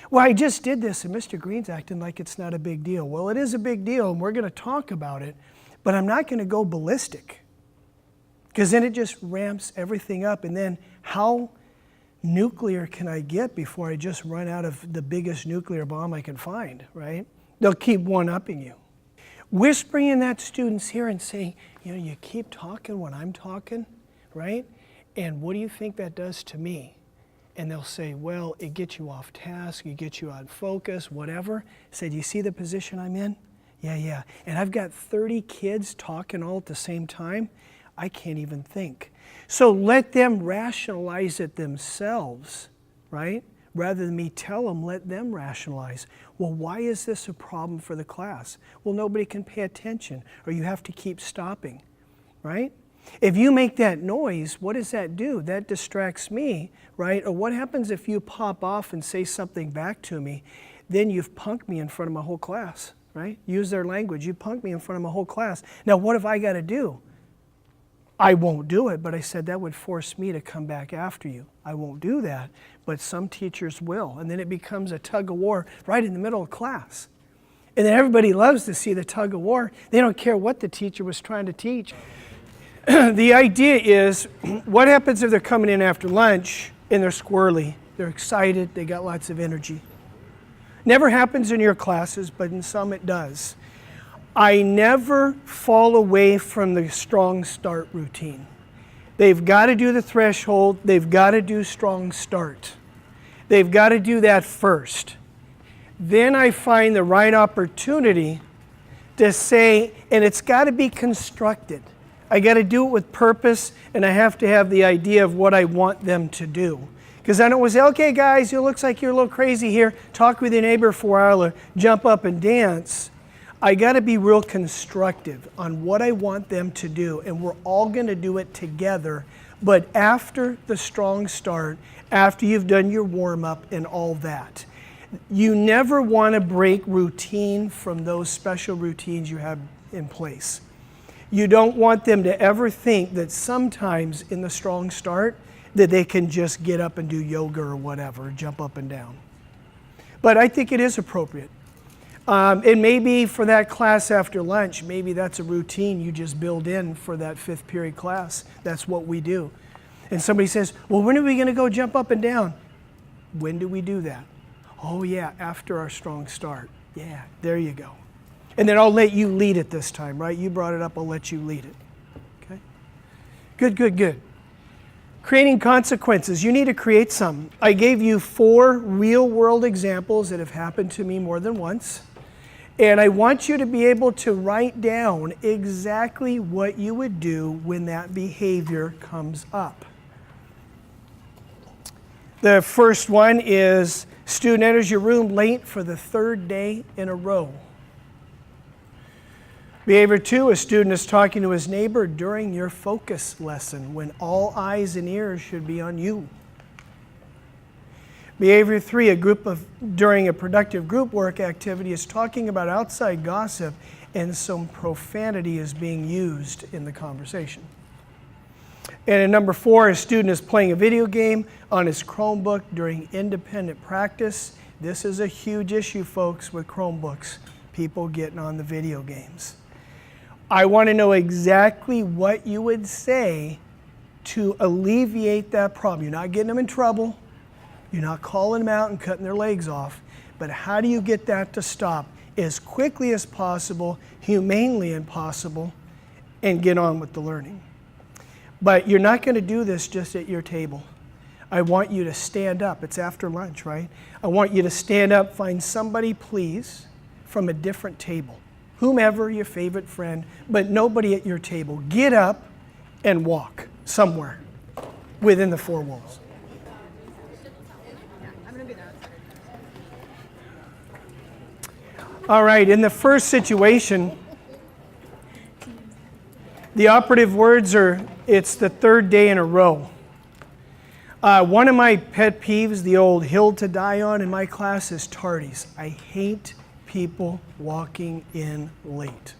Well, I just did this and Mr. Green's acting like it's not a big deal. Well, it is a big deal and we're going to talk about it, but I'm not going to go ballistic, because then it just ramps everything up. And then how nuclear can I get before I just run out of the biggest nuclear bomb I can find, right? They'll keep one-upping you. Whispering in that student's ear and saying, you keep talking when I'm talking, right? And what do you think that does to me? And they'll say, well, it gets you off task, it gets you on focus, whatever. Say, do you see the position I'm in? Yeah. And I've got 30 kids talking all at the same time. I can't even think. So let them rationalize it themselves, right? Rather than me tell them, let them rationalize. Well, why is this a problem for the class? Well, nobody can pay attention, or you have to keep stopping, right? If you make that noise, what does that do? That distracts me, right? Or what happens if you pop off and say something back to me? Then you've punked me in front of my whole class, right? Use their language. You punked me in front of my whole class. Now, what have I got to do? I won't do it, but I said that would force me to come back after you. I won't do that, but some teachers will. And then it becomes a tug of war right in the middle of class. And then everybody loves to see the tug of war. They don't care what the teacher was trying to teach. The idea is, what happens if they're coming in after lunch and they're squirrely? They're excited, they got lots of energy. Never happens in your classes, but in some it does. I never fall away from the strong start routine. They've got to do the threshold, they've got to do strong start. They've got to do that first. Then I find the right opportunity to say, and it's got to be constructed. I got to do it with purpose, and I have to have the idea of what I want them to do. Because I don't want to say, okay guys, it looks like you're a little crazy here, talk with your neighbor for a while or jump up and dance. I got to be real constructive on what I want them to do, and we're all going to do it together. But after the strong start, after you've done your warm-up and all that, you never want to break routine from those special routines you have in place. You don't want them to ever think that sometimes in the strong start that they can just get up and do yoga or whatever, jump up and down. But I think it is appropriate. And maybe for that class after lunch, maybe that's a routine you just build in for that 5th period class. That's what we do. And somebody says, well, when are we going to go jump up and down? When do we do that? Oh yeah, after our strong start. Yeah, there you go. And then I'll let you lead it this time, right? You brought it up, I'll let you lead it. Okay? Good. Creating consequences. You need to create some. I gave you 4 real-world examples that have happened to me more than once. And I want you to be able to write down exactly what you would do when that behavior comes up. The first one is, student enters your room late for the 3rd day in a row. Behavior 2, a student is talking to his neighbor during your focus lesson when all eyes and ears should be on you. Behavior 3, during a productive group work activity is talking about outside gossip and some profanity is being used in the conversation. And in number 4, a student is playing a video game on his Chromebook during independent practice. This is a huge issue, folks, with Chromebooks, people getting on the video games. I want to know exactly what you would say to alleviate that problem. You're not getting them in trouble. You're not calling them out and cutting their legs off. But how do you get that to stop as quickly as possible, humanely as possible, and get on with the learning? But you're not going to do this just at your table. I want you to stand up. It's after lunch, right? I want you to stand up, find somebody, please, from a different table. Whomever, your favorite friend, but nobody at your table. Get up and walk somewhere within the 4 walls. All right, in the first situation, the operative words are, it's the 3rd day in a row. One of my pet peeves, the old hill to die on in my class, is tardies. I hate people walking in late.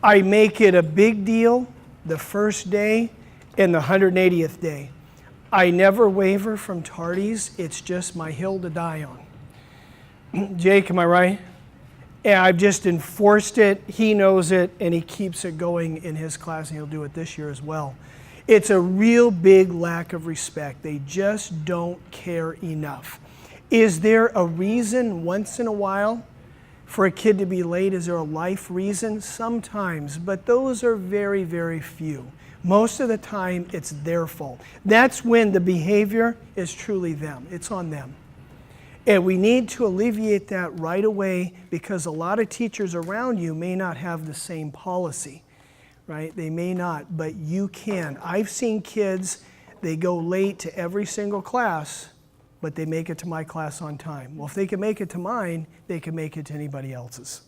I make it a big deal the first day and the 180th day. I never waver from tardies. It's just my hill to die on. Jake, am I right? And I've just enforced it. He knows it, and he keeps it going in his class, and he'll do it this year as well. It's a real big lack of respect. They just don't care enough. Is there a reason once in a while for a kid to be late? Is there a life reason? Sometimes, but those are very, very few. Most of the time, it's their fault. That's when the behavior is truly them. It's on them. And we need to alleviate that right away, because a lot of teachers around you may not have the same policy, right? They may not, but you can. I've seen kids, they go late to every single class, but they make it to my class on time. Well, if they can make it to mine, they can make it to anybody else's,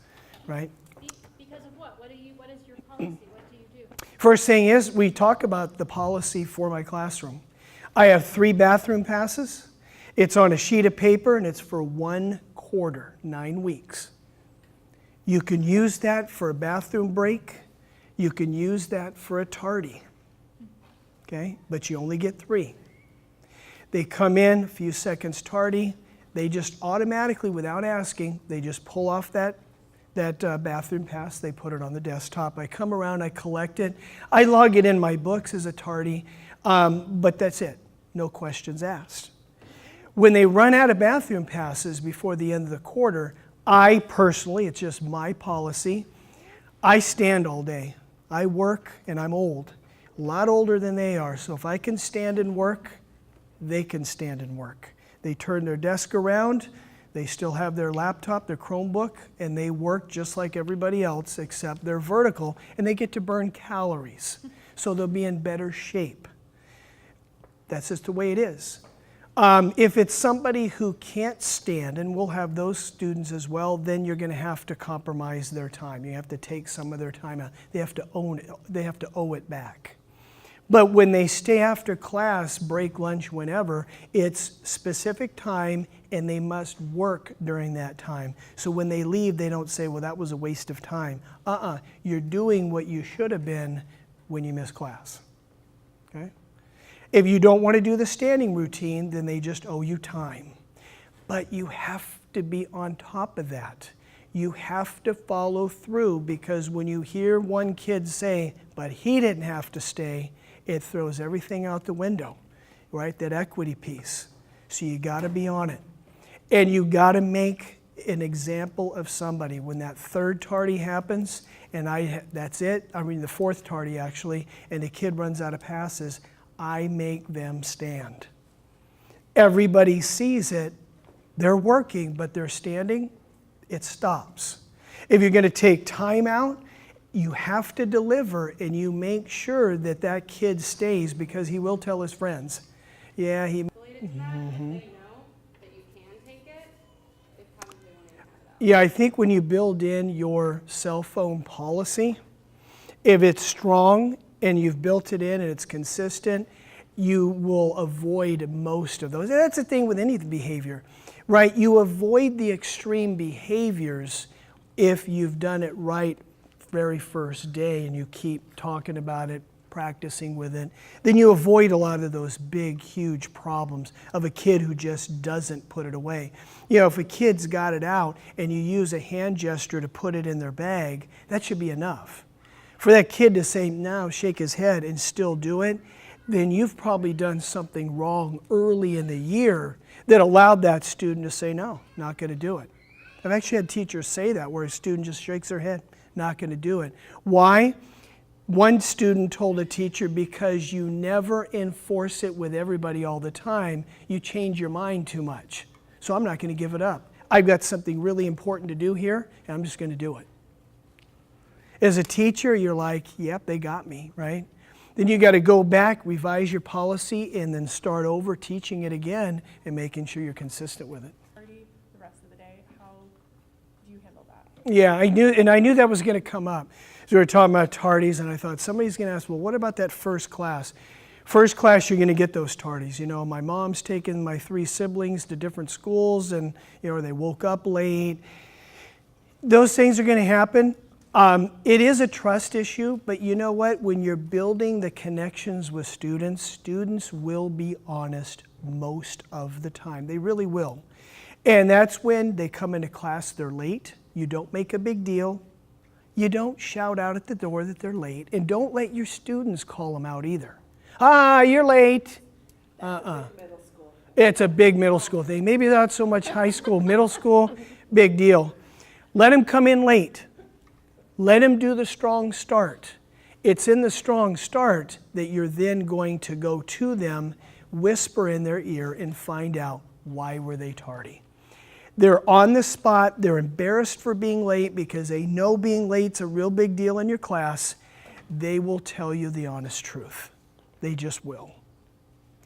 right? Because of what? What is your policy? What do you do? First thing is, we talk about the policy for my classroom. I have 3 bathroom passes. It's on a sheet of paper, and it's for 1 quarter, 9 weeks. You can use that for a bathroom break. You can use that for a tardy, okay? But you only get 3. They come in, a few seconds tardy. They just automatically, without asking, they just pull off that bathroom pass. They put it on the desktop. I come around, I collect it. I log it in my books as a tardy, but that's it. No questions asked. When they run out of bathroom passes before the end of the quarter, I personally, it's just my policy, I stand all day. I work, and I'm old, a lot older than they are. So if I can stand and work, they can stand and work. They turn their desk around, they still have their laptop, their Chromebook, and they work just like everybody else, except they're vertical, and they get to burn calories. So they'll be in better shape. That's just the way it is. If it's somebody who can't stand, and we'll have those students as well, then you're going to have to compromise their time. You have to take some of their time out. They have to own it. They have to owe it back. But when they stay after class, break, lunch, whenever, it's specific time, and they must work during that time. So when they leave, they don't say, well, that was a waste of time. You're doing what you should have been when you miss class. Okay? If you don't want to do the standing routine, then they just owe you time. But you have to be on top of that. You have to follow through, because when you hear one kid say, but he didn't have to stay, it throws everything out the window, right? That equity piece. So you got to be on it. And you got to make an example of somebody. When that 3rd tardy happens, and that's it, I mean the 4th tardy actually, and the kid runs out of passes, I make them stand. Everybody sees it. They're working, but they're standing. It stops. If you're going to take time out, you have to deliver, and you make sure that that kid stays, because he will tell his friends. Yeah, he... Related to that, if they know that you can take it, they probably won't even have that. Yeah, I think when you build in your cell phone policy, if it's strong and you've built it in and it's consistent, you will avoid most of those. And that's the thing with any behavior, right? You avoid the extreme behaviors if you've done it right very first day and you keep talking about it, practicing with it. Then you avoid a lot of those big, huge problems of a kid who just doesn't put it away. You know, if a kid's got it out and you use a hand gesture to put it in their bag, that should be enough. For that kid to say, no, shake his head and still do it, then you've probably done something wrong early in the year that allowed that student to say, no, not going to do it. I've actually had teachers say that, where a student just shakes their head, not going to do it. Why? One student told a teacher, because you never enforce it with everybody all the time, you change your mind too much. So I'm not going to give it up. I've got something really important to do here, and I'm just going to do it. As a teacher, you're like, yep, they got me, right? Then you got to go back, revise your policy, and then start over teaching it again and making sure you're consistent with it. The rest of the day, how do you handle that? Yeah, I knew that was going to come up. So we were talking about tardies, and I thought somebody's going to ask, well, what about that first class? First class, you're going to get those tardies. You know, my mom's taken my 3 siblings to different schools, and they woke up late. Those things are going to happen. It is a trust issue, but you know what? When you're building the connections with students, students will be honest most of the time. They really will. And that's when they come into class, they're late. you don't make a big deal. You don't shout out at the door that they're late. And don't let your students call them out either. You're late. Middle school. It's a big middle school thing. Maybe not so much high school, middle school, big deal. Let them come in late. Let them do the strong start. It's in the strong start that you're then going to go to them, whisper in their ear, and find out why were they tardy. They're on the spot. They're embarrassed for being late because they know being late's a real big deal in your class. They will tell you the honest truth. They just will.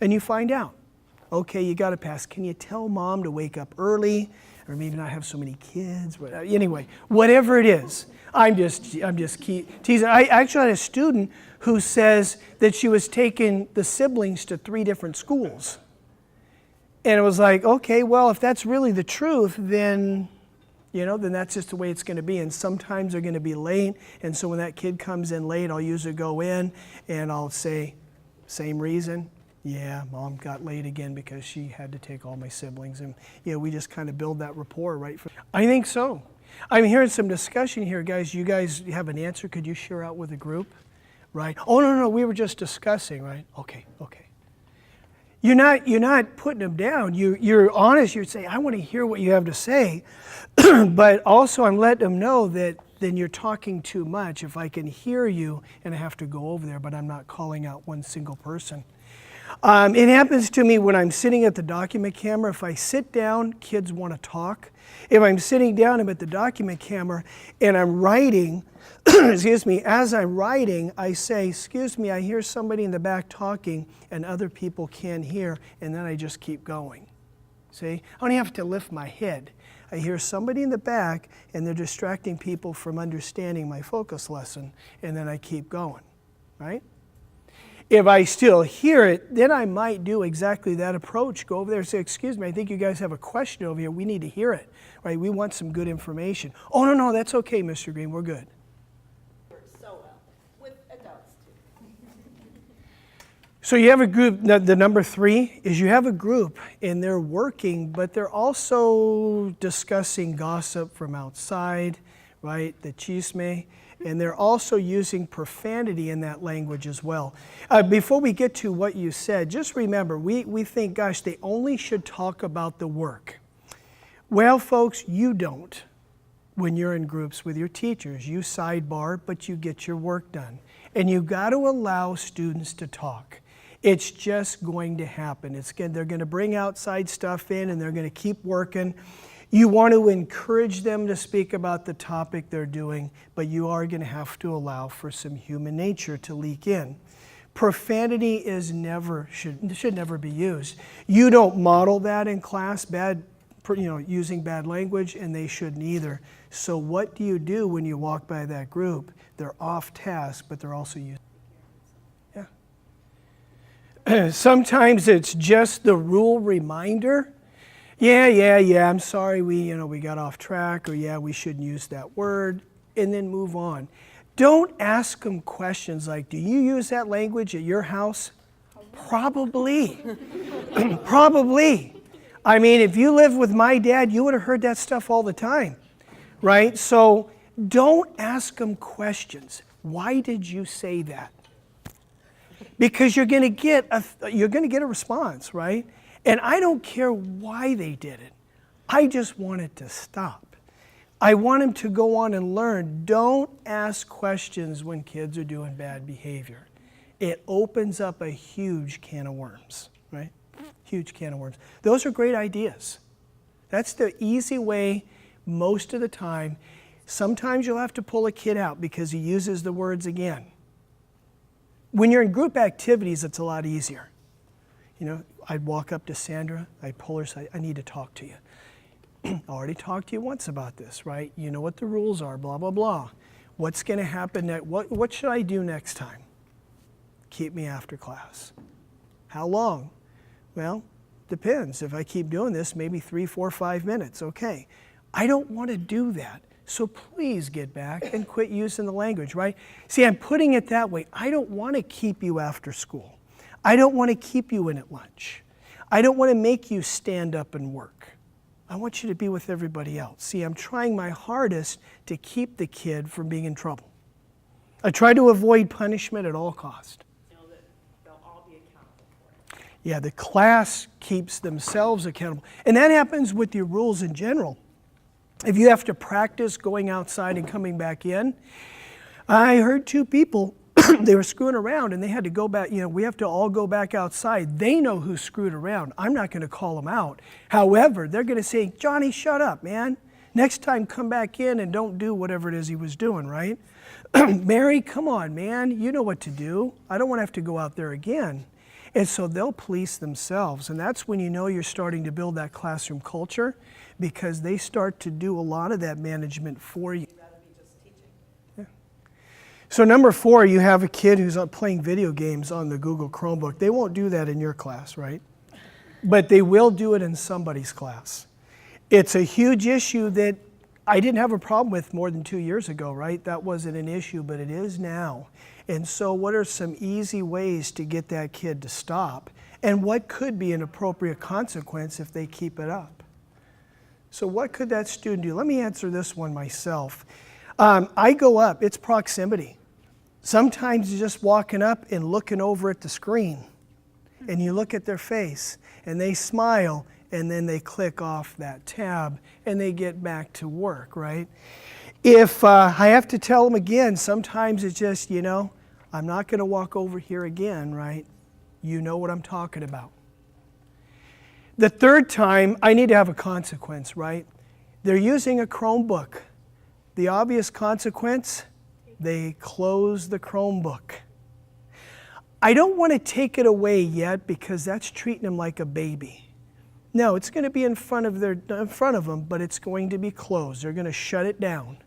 And you find out. Okay, you got to pass. Can you tell mom to wake up early, or maybe not have so many kids? Anyway, whatever it is, I'm just teasing. I actually had a student who says that she was taking the siblings to 3 different schools, and it was like, okay, well, if that's really the truth, then then that's just the way it's going to be. And sometimes they're going to be late, and so when that kid comes in late, I'll usually go in and I'll say, same reason. Yeah, mom got late again because she had to take all my siblings. And, we just kind of build that rapport right from. I think so. I'm hearing some discussion here, guys. You guys have an answer? Could you share out with the group? Right? Oh, no, we were just discussing, right? Okay. You're not putting them down. You're honest. You're saying, I want to hear what you have to say. But also I'm letting them know that then you're talking too much. If I can hear you and I have to go over there, but I'm not calling out one single person. It happens to me when I'm sitting at the document camera. If I sit down, kids want to talk. If I'm sitting down, I'm at the document camera and I'm writing, as I'm writing, I say, excuse me, I hear somebody in the back talking and other people can't hear, and then I just keep going. See? I don't have to lift my head. I hear somebody in the back and they're distracting people from understanding my focus lesson, and then I keep going, right? If I still hear it, then I might do exactly that approach. Go over there and say, excuse me, I think you guys have a question over here. We need to hear it, right? We want some good information. Oh, no, that's okay, Mr. Green, we're good. So well, with adults too. So you have a group, the number 3 is you have a group and they're working, but they're also discussing gossip from outside, right? The chisme. And they're also using profanity in that language as well. Before we get to what you said, just remember, we think, gosh, they only should talk about the work. Well, folks, you don't. When you're in groups with your teachers, you sidebar, but you get your work done. And you've got to allow students to talk. It's just going to happen. They're going to bring outside stuff in and they're going to keep working. You want to encourage them to speak about the topic they're doing, but you are going to have to allow for some human nature to leak in. Profanity should never be used. You don't model that in class, using bad language, and they shouldn't either. So what do you do when you walk by that group? They're off task, but they're also using. Yeah. Sometimes it's just the rule reminder. Yeah, I'm sorry we got off track, or we shouldn't use that word, and then move on. Don't ask them questions like, do you use that language at your house? Probably. Probably. I mean, if you lived with my dad, you would have heard that stuff all the time, right? So don't ask them questions. Why did you say that? Because you're going to get a response, right? And I don't care why they did it. I just want it to stop. I want them to go on and learn. Don't ask questions when kids are doing bad behavior. It opens up a huge can of worms, right? Huge can of worms. Those are great ideas. That's the easy way most of the time. Sometimes you'll have to pull a kid out because he uses the words again. When you're in group activities, it's a lot easier. I'd walk up to Sandra, I'd pull her, say, I need to talk to you. I already talked to you once about this, right? You know what the rules are, blah, blah, blah. What's going to happen next? What should I do next time? Keep me after class. How long? Well, depends. If I keep doing this, maybe 3, 4, 5 minutes. Okay. I don't want to do that. So please get back and quit using the language, right? See, I'm putting it that way. I don't want to keep you after school. I don't want to keep you in at lunch. I don't want to make you stand up and work. I want you to be with everybody else. See, I'm trying my hardest to keep the kid from being in trouble. I try to avoid punishment at all costs. Know that they'll all be accountable for it. Yeah, the class keeps themselves accountable. And that happens with your rules in general. If you have to practice going outside and coming back in, I heard two people, they were screwing around and they had to go back, we have to all go back outside. They know who screwed around. I'm not going to call them out. However, they're going to say, Johnny, shut up, man. Next time, come back in and don't do whatever it is he was doing, right? Mary, come on, man. You know what to do. I don't want to have to go out there again. And so they'll police themselves. And that's when you know you're starting to build that classroom culture, because they start to do a lot of that management for you. Rather be just teaching. So number 4, you have a kid who's playing video games on the Google Chromebook. They won't do that in your class, right? But they will do it in somebody's class. It's a huge issue that I didn't have a problem with more than 2 years ago, right? That wasn't an issue, but it is now. And so what are some easy ways to get that kid to stop? And what could be an appropriate consequence if they keep it up? So what could that student do? Let me answer this one myself. I go up, it's proximity. Sometimes just walking up and looking over at the screen, and you look at their face, and they smile, and then they click off that tab, and they get back to work, right? If I have to tell them again, sometimes it's just, I'm not going to walk over here again, right? You know what I'm talking about. The third time, I need to have a consequence, right? They're using a Chromebook. The obvious consequence, they close the Chromebook. I don't want to take it away yet because that's treating them like a baby. No, it's going to be in front of them, but it's going to be closed. They're going to shut it down,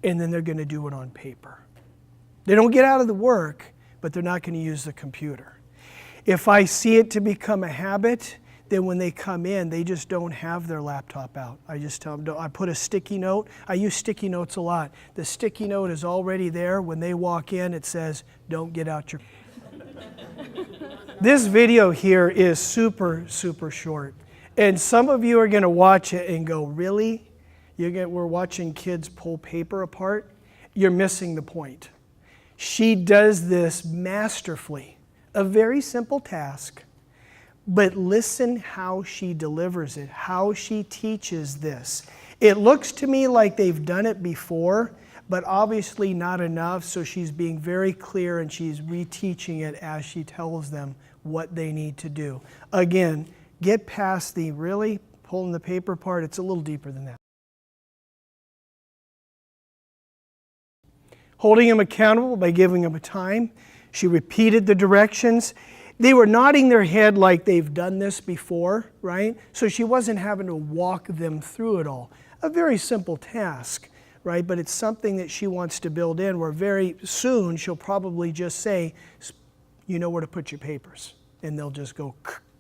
and then they're going to do it on paper. They don't get out of the work, but they're not going to use the computer. If I see it to become a habit, then when they come in, they just don't have their laptop out. I just tell them, I put a sticky note. I use sticky notes a lot. The sticky note is already there. When they walk in, it says, don't get out your... This video here is super, super short. And some of you are going to watch it and go, really? We're watching kids pull paper apart? You're missing the point. She does this masterfully. A very simple task. But listen how she delivers it, how she teaches this. It looks to me like they've done it before, but obviously not enough, so she's being very clear and she's reteaching it as she tells them what they need to do. Again, get past the really pulling the paper apart. It's a little deeper than that. Holding them accountable by giving them a time. She repeated the directions. They were nodding their head like they've done this before, right? So she wasn't having to walk them through it all. A very simple task, right? But it's something that she wants to build in where very soon she'll probably just say, you know where to put your papers. And they'll just go,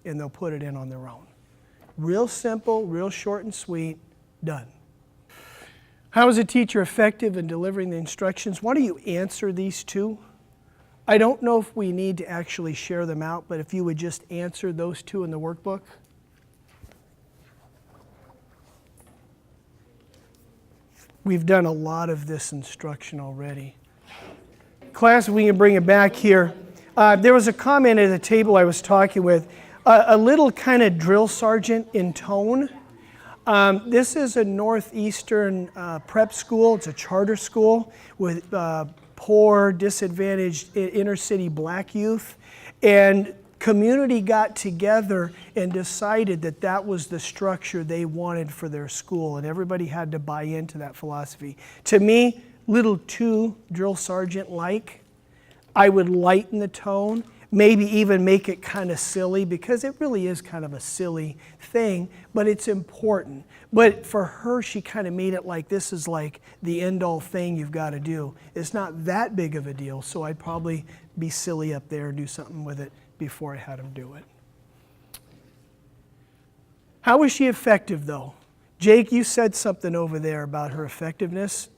and they'll put it in on their own. Real simple, real short and sweet, done. How is a teacher effective in delivering the instructions? Why don't you answer these two? I don't know if we need to actually share them out, but if you would just answer those two in the workbook. We've done a lot of this instruction already. Class, we can bring it back here. There was a comment at the table I was talking with, a little kind of drill sergeant in tone. This is a northeastern prep school. It's a charter school with poor, disadvantaged inner city black youth. And community got together and decided that that was the structure they wanted for their school. And everybody had to buy into that philosophy. To me, little too drill sergeant-like. I would lighten the tone, maybe even make it kind of silly, because it really is kind of a silly thing, but it's important. But for her, she kind of made it like this is like the end-all thing you've got to do. It's not that big of a deal, so I'd probably be silly up there and do something with it before I had them do it. How was she effective, though? Jake, you said something over there about her effectiveness,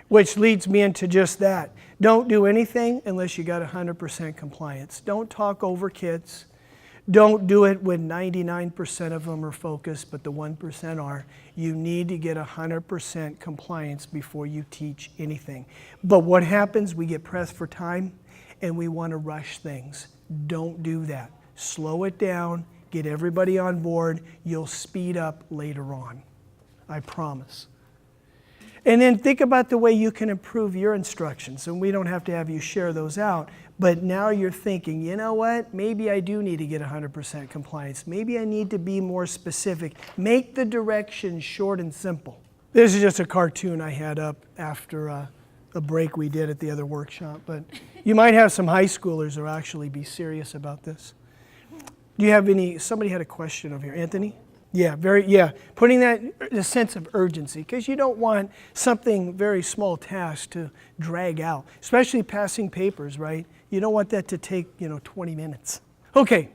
which leads me into just that. Don't do anything unless you got 100% compliance. Don't talk over kids. Don't do it when 99% of them are focused, but the 1% are. You need to get 100% compliance before you teach anything. But what happens? We get pressed for time and we want to rush things. Don't do that. Slow it down, get everybody on board. You'll speed up later on. I promise. And then think about the way you can improve your instructions. And we don't have to have you share those out. But now you're thinking, you know what? Maybe I do need to get 100% compliance. Maybe I need to be more specific. Make the directions short and simple. This is just a cartoon I had up after a break we did at the other workshop. But you might have some high schoolers who actually be serious about this. Do you have any? Somebody had a question over here. Anthony? Yeah, putting that a sense of urgency, because you don't want something very small task to drag out, especially passing papers, right? You don't want that to take, 20 minutes. Okay,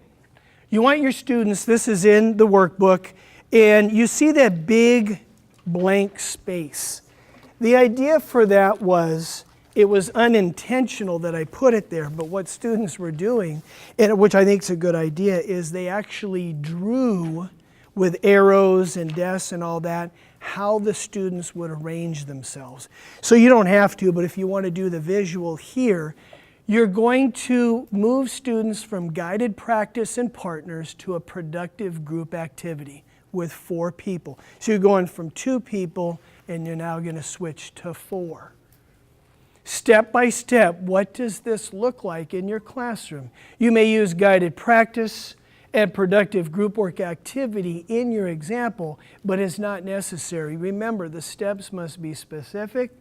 you want your students, this is in the workbook, and you see that big blank space. The idea for that was, it was unintentional that I put it there, but what students were doing, and which I think is a good idea, is they actually drew with arrows and desks and all that, how the students would arrange themselves. So you don't have to, but if you want to do the visual here, you're going to move students from guided practice and partners to a productive group activity with 4 people. So you're going from 2 people and you're now going to switch to 4. Step by step, what does this look like in your classroom? You may use guided practice and productive group work activity in your example, but it's not necessary. Remember, the steps must be specific,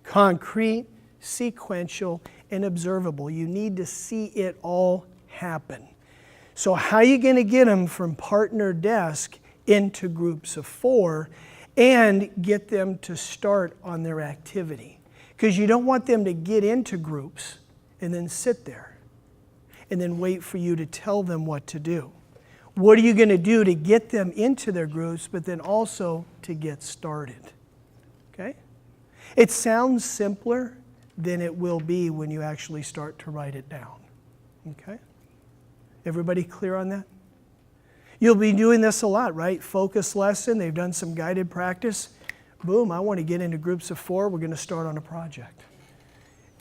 concrete, sequential, and observable. You need to see it all happen. So how are you going to get them from partner desk into groups of 4 and get them to start on their activity? Because you don't want them to get into groups and then sit there and then wait for you to tell them what to do. What are you going to do to get them into their groups, but then also to get started? Okay? It sounds simpler than it will be when you actually start to write it down. Okay? Everybody clear on that? You'll be doing this a lot, right? Focus lesson, they've done some guided practice. Boom, I want to get into groups of 4, we're going to start on a project.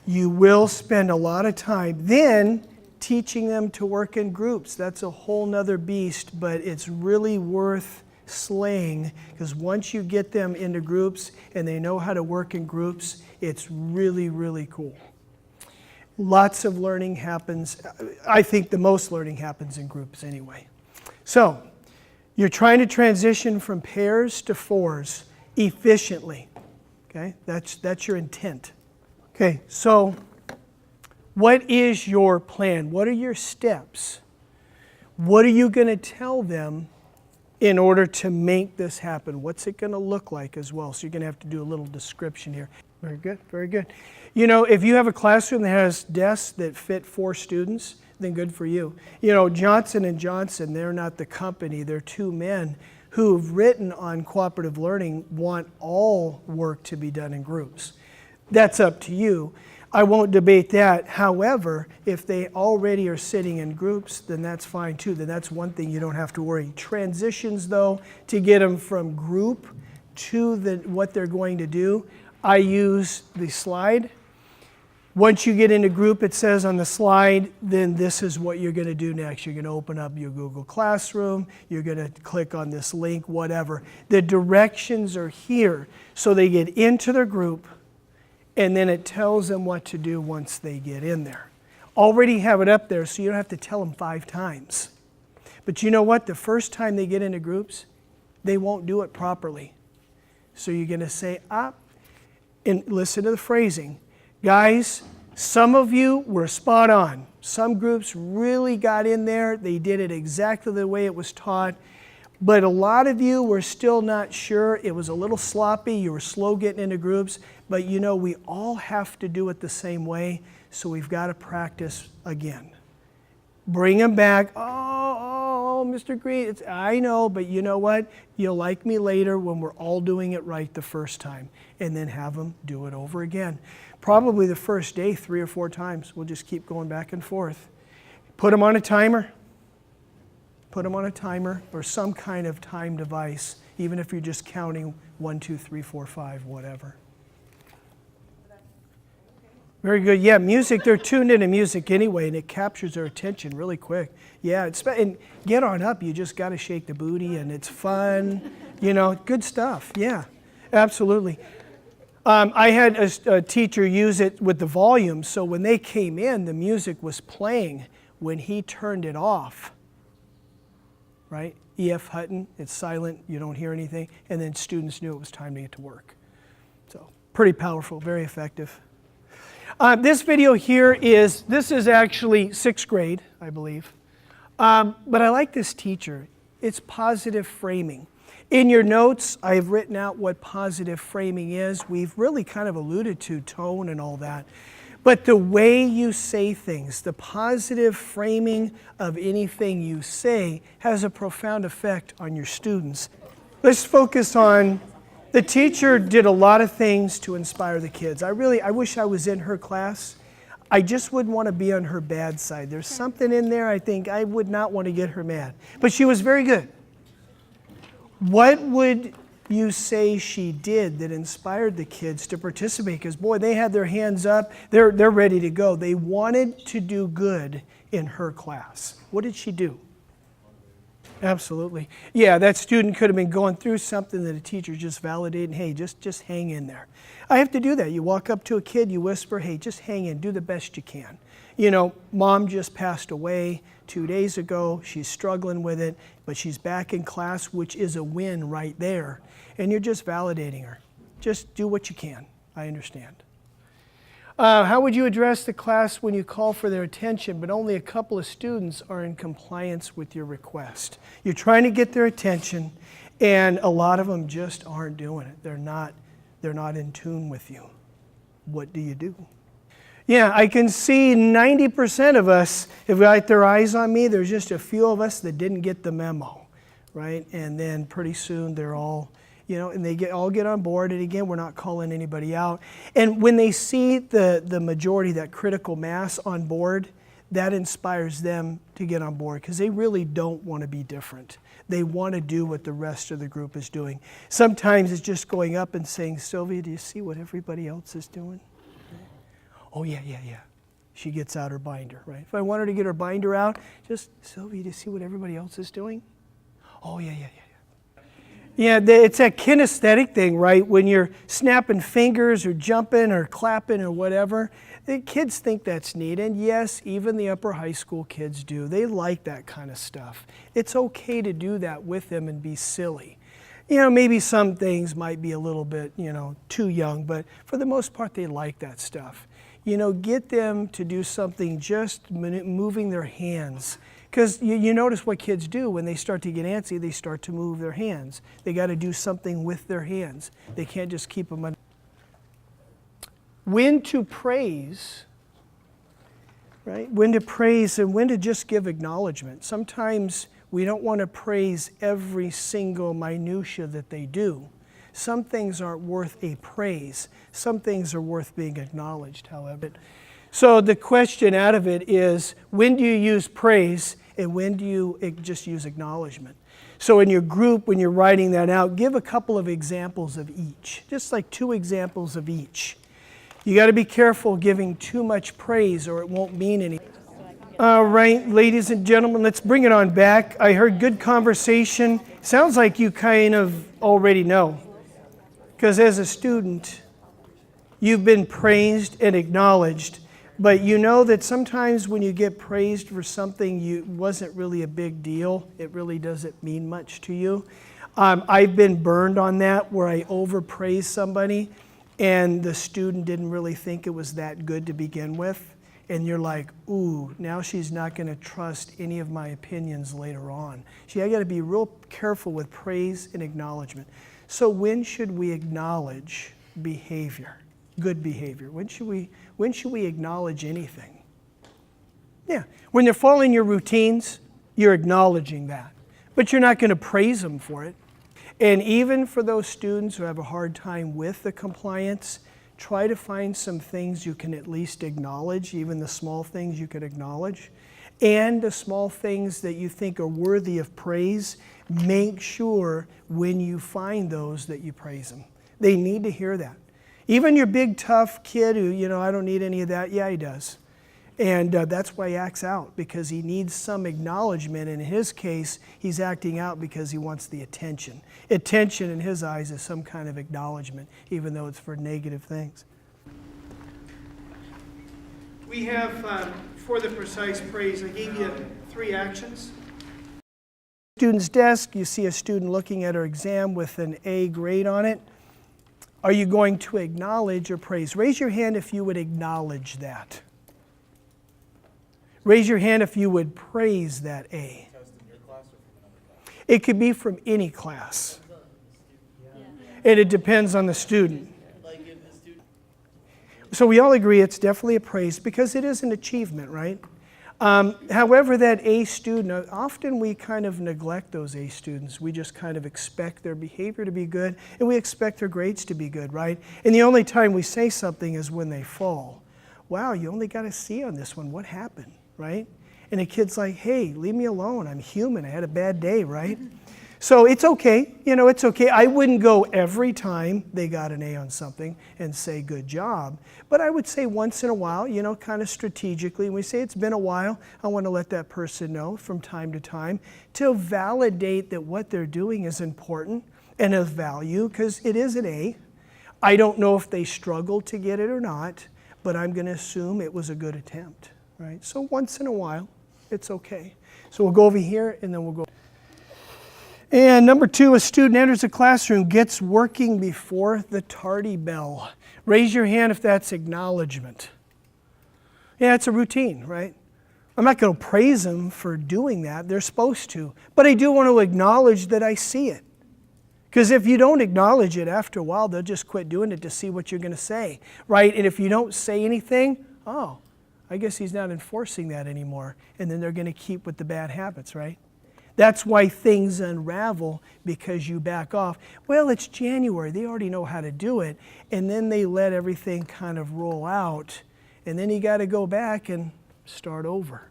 You will spend a lot of time then teaching them to work in groups. That's a whole nother beast, but it's really worth slaying, because once you get them into groups and they know how to work in groups, it's really, really cool. Lots of learning happens. I think the most learning happens in groups anyway. So, you're trying to transition from pairs to 4s efficiently. Okay, that's your intent. Okay, so what is your plan? What are your steps? What are you going to tell them in order to make this happen? What's it going to look like as well? So you're going to have to do a little description here. Very good, very good. If you have a classroom that has desks that fit 4 students, then good for you. Johnson & Johnson, they're not the company. They're 2 men who've written on cooperative learning, want all work to be done in groups. That's up to you. I won't debate that. However, if they already are sitting in groups, then that's fine too. Then that's one thing you don't have to worry. Transitions, though, to get them from group to what they're going to do, I use the slide. Once you get into group, it says on the slide, then this is what you're going to do next. You're going to open up your Google Classroom. You're going to click on this link, whatever. The directions are here. So they get into their group, and then it tells them what to do once they get in there. Already have it up there, so you don't have to tell them 5 times. But you know what? The first time they get into groups, they won't do it properly. So you're going to say, and listen to the phrasing. Guys, some of you were spot on. Some groups really got in there. They did it exactly the way it was taught. But a lot of you were still not sure. It was a little sloppy. You were slow getting into groups. But we all have to do it the same way. So we've got to practice again. Bring them back. Oh, Mr. Greene, I know, but you know what? You'll like me later when we're all doing it right the first time. And then have them do it over again. Probably the first day, 3 or 4 times. We'll just keep going back and forth. Put them on a timer. Put them on a timer or some kind of time device, even if you're just counting 1, 2, 3, 4, 5, whatever. Very good. Yeah, music, they're tuned into music anyway, and it captures their attention really quick. Yeah, and get on up. You just got to shake the booty, and it's fun. You know, good stuff. Yeah, absolutely. I had a teacher use it with the volume, so when they came in, the music was playing. When he turned it off, right? E.F. Hutton, it's silent, you don't hear anything, and then students knew it was time to get to work. So, pretty powerful, very effective. This video here this is actually 6th grade, I believe. But I like this teacher. It's positive framing. In your notes, I've written out what positive framing is. We've really kind of alluded to tone and all that. But the way you say things, the positive framing of anything you say has a profound effect on your students. Let's focus on the teacher did a lot of things to inspire the kids. I wish I was in her class. I just wouldn't want to be on her bad side. There's something in there I think I would not want to get her mad. But she was very good. What would you say she did that inspired the kids to participate? Because boy, they had their hands up. They're ready to go. They wanted to do good in her class. What did she do? Absolutely. Yeah, that student could have been going through something that a teacher just validated. Hey, just hang in there. I have to do that. You walk up to a kid, you whisper, hey, just hang in, do the best you can. You know, mom just passed away 2 days ago. She's struggling with it, but she's back in class, which is a win right there. And you're just validating her. Just do what you can. I understand. How would you address the class when you call for their attention, but only a couple of students are in compliance with your request? You're trying to get their attention, and a lot of them just aren't doing it. They're not in tune with you. What do you do? Yeah, I can see 90% of us have got their eyes on me. There's just a few of us that didn't get the memo, right? And then pretty soon they're all, and they all get on board. And again, we're not calling anybody out. And when they see the majority, that critical mass on board, that inspires them to get on board because they really don't want to be different. They want to do what the rest of the group is doing. Sometimes it's just going up and saying, Sylvia, do you see what everybody else is doing? Oh, yeah. She gets out her binder, right? If I want her to get her binder out, just, Sylvia, do you see what everybody else is doing? Oh, yeah. Yeah, it's that kinesthetic thing, right? When you're snapping fingers or jumping or clapping or whatever, the kids think that's neat. And yes, even the upper high school kids do. They like that kind of stuff. It's okay to do that with them and be silly. Maybe some things might be a little bit, too young, but for the most part, they like that stuff. Get them to do something just moving their hands. Because you notice what kids do when they start to get antsy, they start to move their hands. They got to do something with their hands. They can't just keep them on. When to praise, right? When to praise and when to just give acknowledgement. Sometimes we don't want to praise every single minutia that they do. Some things aren't worth a praise. Some things are worth being acknowledged, however. So the question out of it is, when do you use praise and when do you just use acknowledgement? So in your group, when you're writing that out, give a couple of examples of each, just like 2 examples of each. You got to be careful giving too much praise or it won't mean anything. All right, ladies and gentlemen, let's bring it on back. I heard good conversation. Sounds like you kind of already know. Because as a student, you've been praised and acknowledged, but you know that sometimes when you get praised for something wasn't really a big deal, it really doesn't mean much to you. I've been burned on that where I overpraise somebody and the student didn't really think it was that good to begin with. And you're like, ooh, now she's not going to trust any of my opinions later on. See, I got to be real careful with praise and acknowledgement. So when should we acknowledge behavior, good behavior? When should we acknowledge anything? Yeah, when they're following your routines, you're acknowledging that. But you're not going to praise them for it. And even for those students who have a hard time with the compliance, try to find some things you can at least acknowledge, even the small things you could acknowledge. and the small things that you think are worthy of praise, make sure when you find those that you praise them. They need to hear that. Even your big tough kid who, I don't need any of that, yeah, he does. And that's why he acts out, because he needs some acknowledgement. In his case, he's acting out because he wants the attention. Attention in his eyes is some kind of acknowledgement, even though it's for negative things. We have, for the precise praise, I gave you 3 actions. Student's desk, you see a student looking at her exam with an A grade on it. Are you going to acknowledge or praise? Raise your hand if you would acknowledge that. Raise your hand if you would praise that A. It could be from any class. And it depends on the student. So we all agree it's definitely a praise because it is an achievement, right? However, that A student, often we kind of neglect those A students. We just kind of expect their behavior to be good, and we expect their grades to be good, right? And the only time we say something is when they fall. Wow, you only got a C on this one. What happened, right? And the kid's like, hey, leave me alone. I'm human. I had a bad day, right? So it's okay. It's okay. I wouldn't go every time they got an A on something and say good job. But I would say once in a while, kind of strategically, when we say it's been a while, I want to let that person know from time to time to validate that what they're doing is important and of value, because it is an A. I don't know if they struggled to get it or not, but I'm going to assume it was a good attempt, right? So once in a while, it's okay. So we'll go over here and then we'll go. And number 2, a student enters a classroom, gets working before the tardy bell. Raise your hand if that's acknowledgement. Yeah, it's a routine, right? I'm not going to praise them for doing that. They're supposed to. But I do want to acknowledge that I see it. Because if you don't acknowledge it, after a while, they'll just quit doing it to see what you're going to say, right? And if you don't say anything, oh, I guess he's not enforcing that anymore. And then they're going to keep with the bad habits, right? That's why things unravel, because you back off. Well, it's January. They already know how to do it. And then they let everything kind of roll out. And then you got to go back and start over.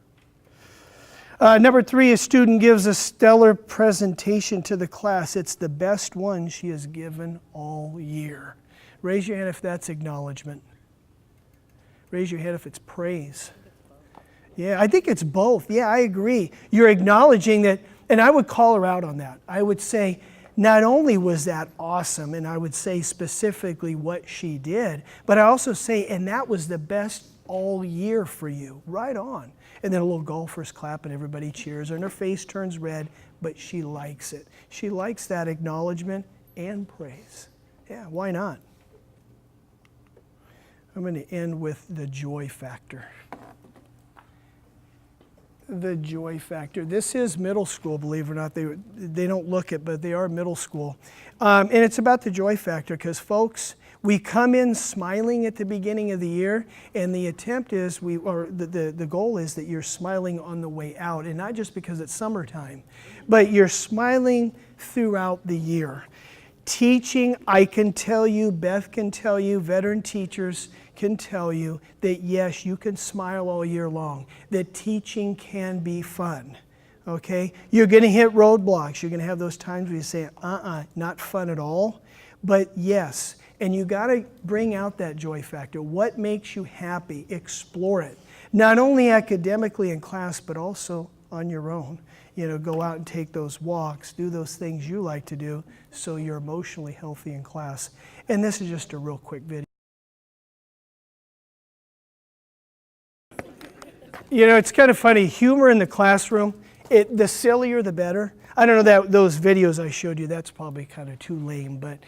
Number 3, a student gives a stellar presentation to the class. It's the best one she has given all year. Raise your hand if that's acknowledgement. Raise your hand if it's praise. Yeah, I think it's both. Yeah, I agree. You're acknowledging that. And I would call her out on that. I would say, not only was that awesome, and I would say specifically what she did, but I also say, and that was the best all year for you. Right on. And then a little golfer's clap and everybody cheers, and her face turns red, but she likes it. She likes that acknowledgement and praise. Yeah, why not? I'm going to end with the joy factor. The joy factor. This is middle school, believe it or not. They don't look it, but they are middle school. And it's about the joy factor because, folks, we come in smiling at the beginning of the year, and the attempt is, the goal is that you're smiling on the way out, and not just because it's summertime, but you're smiling throughout the year. Teaching, I can tell you, Beth can tell you, veteran teachers can tell you that yes, you can smile all year long, that teaching can be fun, okay? You're gonna hit roadblocks. You're gonna have those times where you say, not fun at all, but yes, and you gotta bring out that joy factor. What makes you happy? Explore it. Not only academically in class, but also on your own. Go out and take those walks, do those things you like to do so you're emotionally healthy in class. And this is just a real quick video. It's kind of funny, humor in the classroom, the sillier the better. I don't know that those videos I showed you, that's probably kind of too lame, but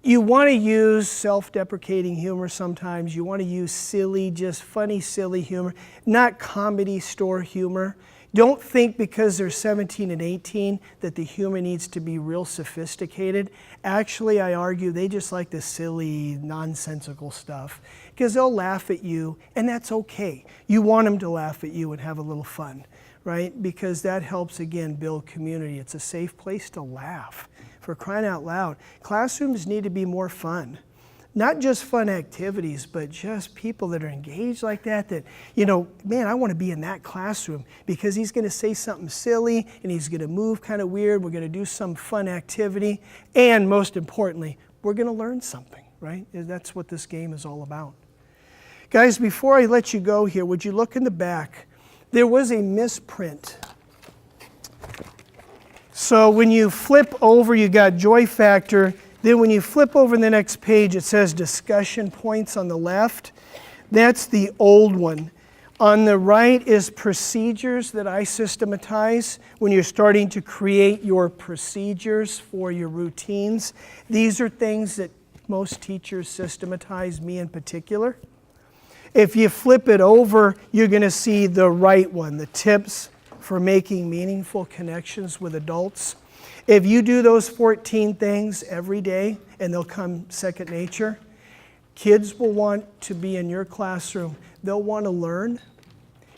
you want to use self-deprecating humor sometimes. You want to use silly, just funny, silly humor, not comedy store humor. Don't think because they're 17 and 18 that the humor needs to be real sophisticated. Actually, I argue they just like the silly, nonsensical stuff because they'll laugh at you, and that's okay. You want them to laugh at you and have a little fun, right? Because that helps, again, build community. It's a safe place to laugh. For crying out loud, classrooms need to be more fun. Not just fun activities, but just people that are engaged like that, you know, man, I want to be in that classroom because he's going to say something silly and he's going to move kind of weird. We're going to do some fun activity. And most importantly, we're going to learn something, right? That's what this game is all about. Guys, before I let you go here, would you look in the back? There was a misprint. So when you flip over, you got joy factor. Then when you flip over the next page, it says discussion points on the left. That's the old one. On the right is procedures that I systematize when you're starting to create your procedures for your routines. These are things that most teachers systematize, me in particular. If you flip it over, you're going to see the right one, the tips for making meaningful connections with adults. If you do those 14 things every day, and they'll come second nature, kids will want to be in your classroom. They'll want to learn.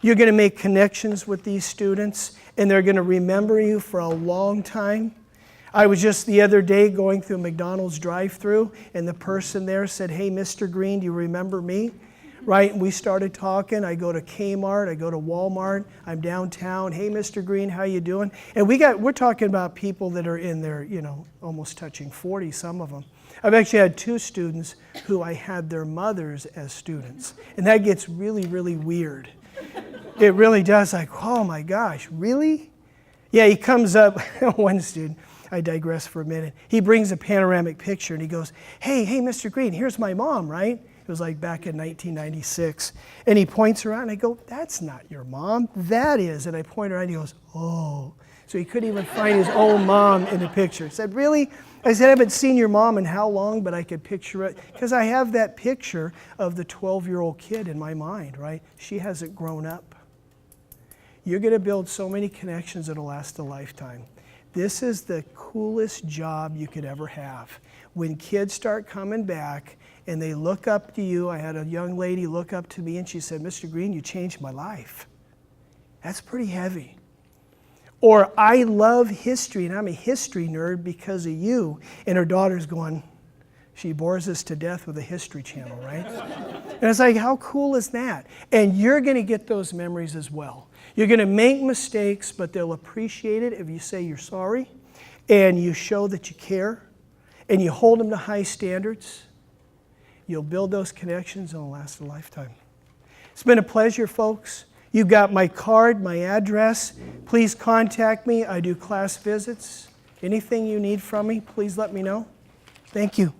You're going to make connections with these students, and they're going to remember you for a long time. I was just the other day going through McDonald's drive-thru, and the person there said, "Hey, Mr. Greene, do you remember me?" Right, and we started talking. I go to Kmart, I go to Walmart, I'm downtown. "Hey, Mr. Greene, how you doing?" And we're talking about people that are in their, you know, almost touching 40, some of them. I've actually had 2 students who I had their mothers as students. And that gets really, really weird. It really does, like, oh my gosh, really? Yeah, he comes up, one student, I digress for a minute. He brings a panoramic picture and he goes, hey, Mr. Greene, here's my mom, right? It was like back in 1996. And he points around and I go, "That's not your mom, that is." And I point around and he goes, "Oh." So he couldn't even find his own mom in the picture. I said, "Really?" I said, "I haven't seen your mom in how long, but I could picture it." Because I have that picture of the 12-year-old kid in my mind, right? She hasn't grown up. You're going to build so many connections that'll last a lifetime. This is the coolest job you could ever have. When kids start coming back and they look up to you, I had a young lady look up to me and she said, "Mr. Greene, you changed my life." That's pretty heavy. Or, "I love history and I'm a history nerd because of you." And her daughter's going, she bores us to death with a History Channel, right? And it's like, how cool is that? And you're going to get those memories as well. You're going to make mistakes, but they'll appreciate it if you say you're sorry and you show that you care and you hold them to high standards. You'll build those connections and it'll last a lifetime. It's been a pleasure, folks. You've got my card, my address. Please contact me. I do class visits. Anything you need from me, please let me know. Thank you.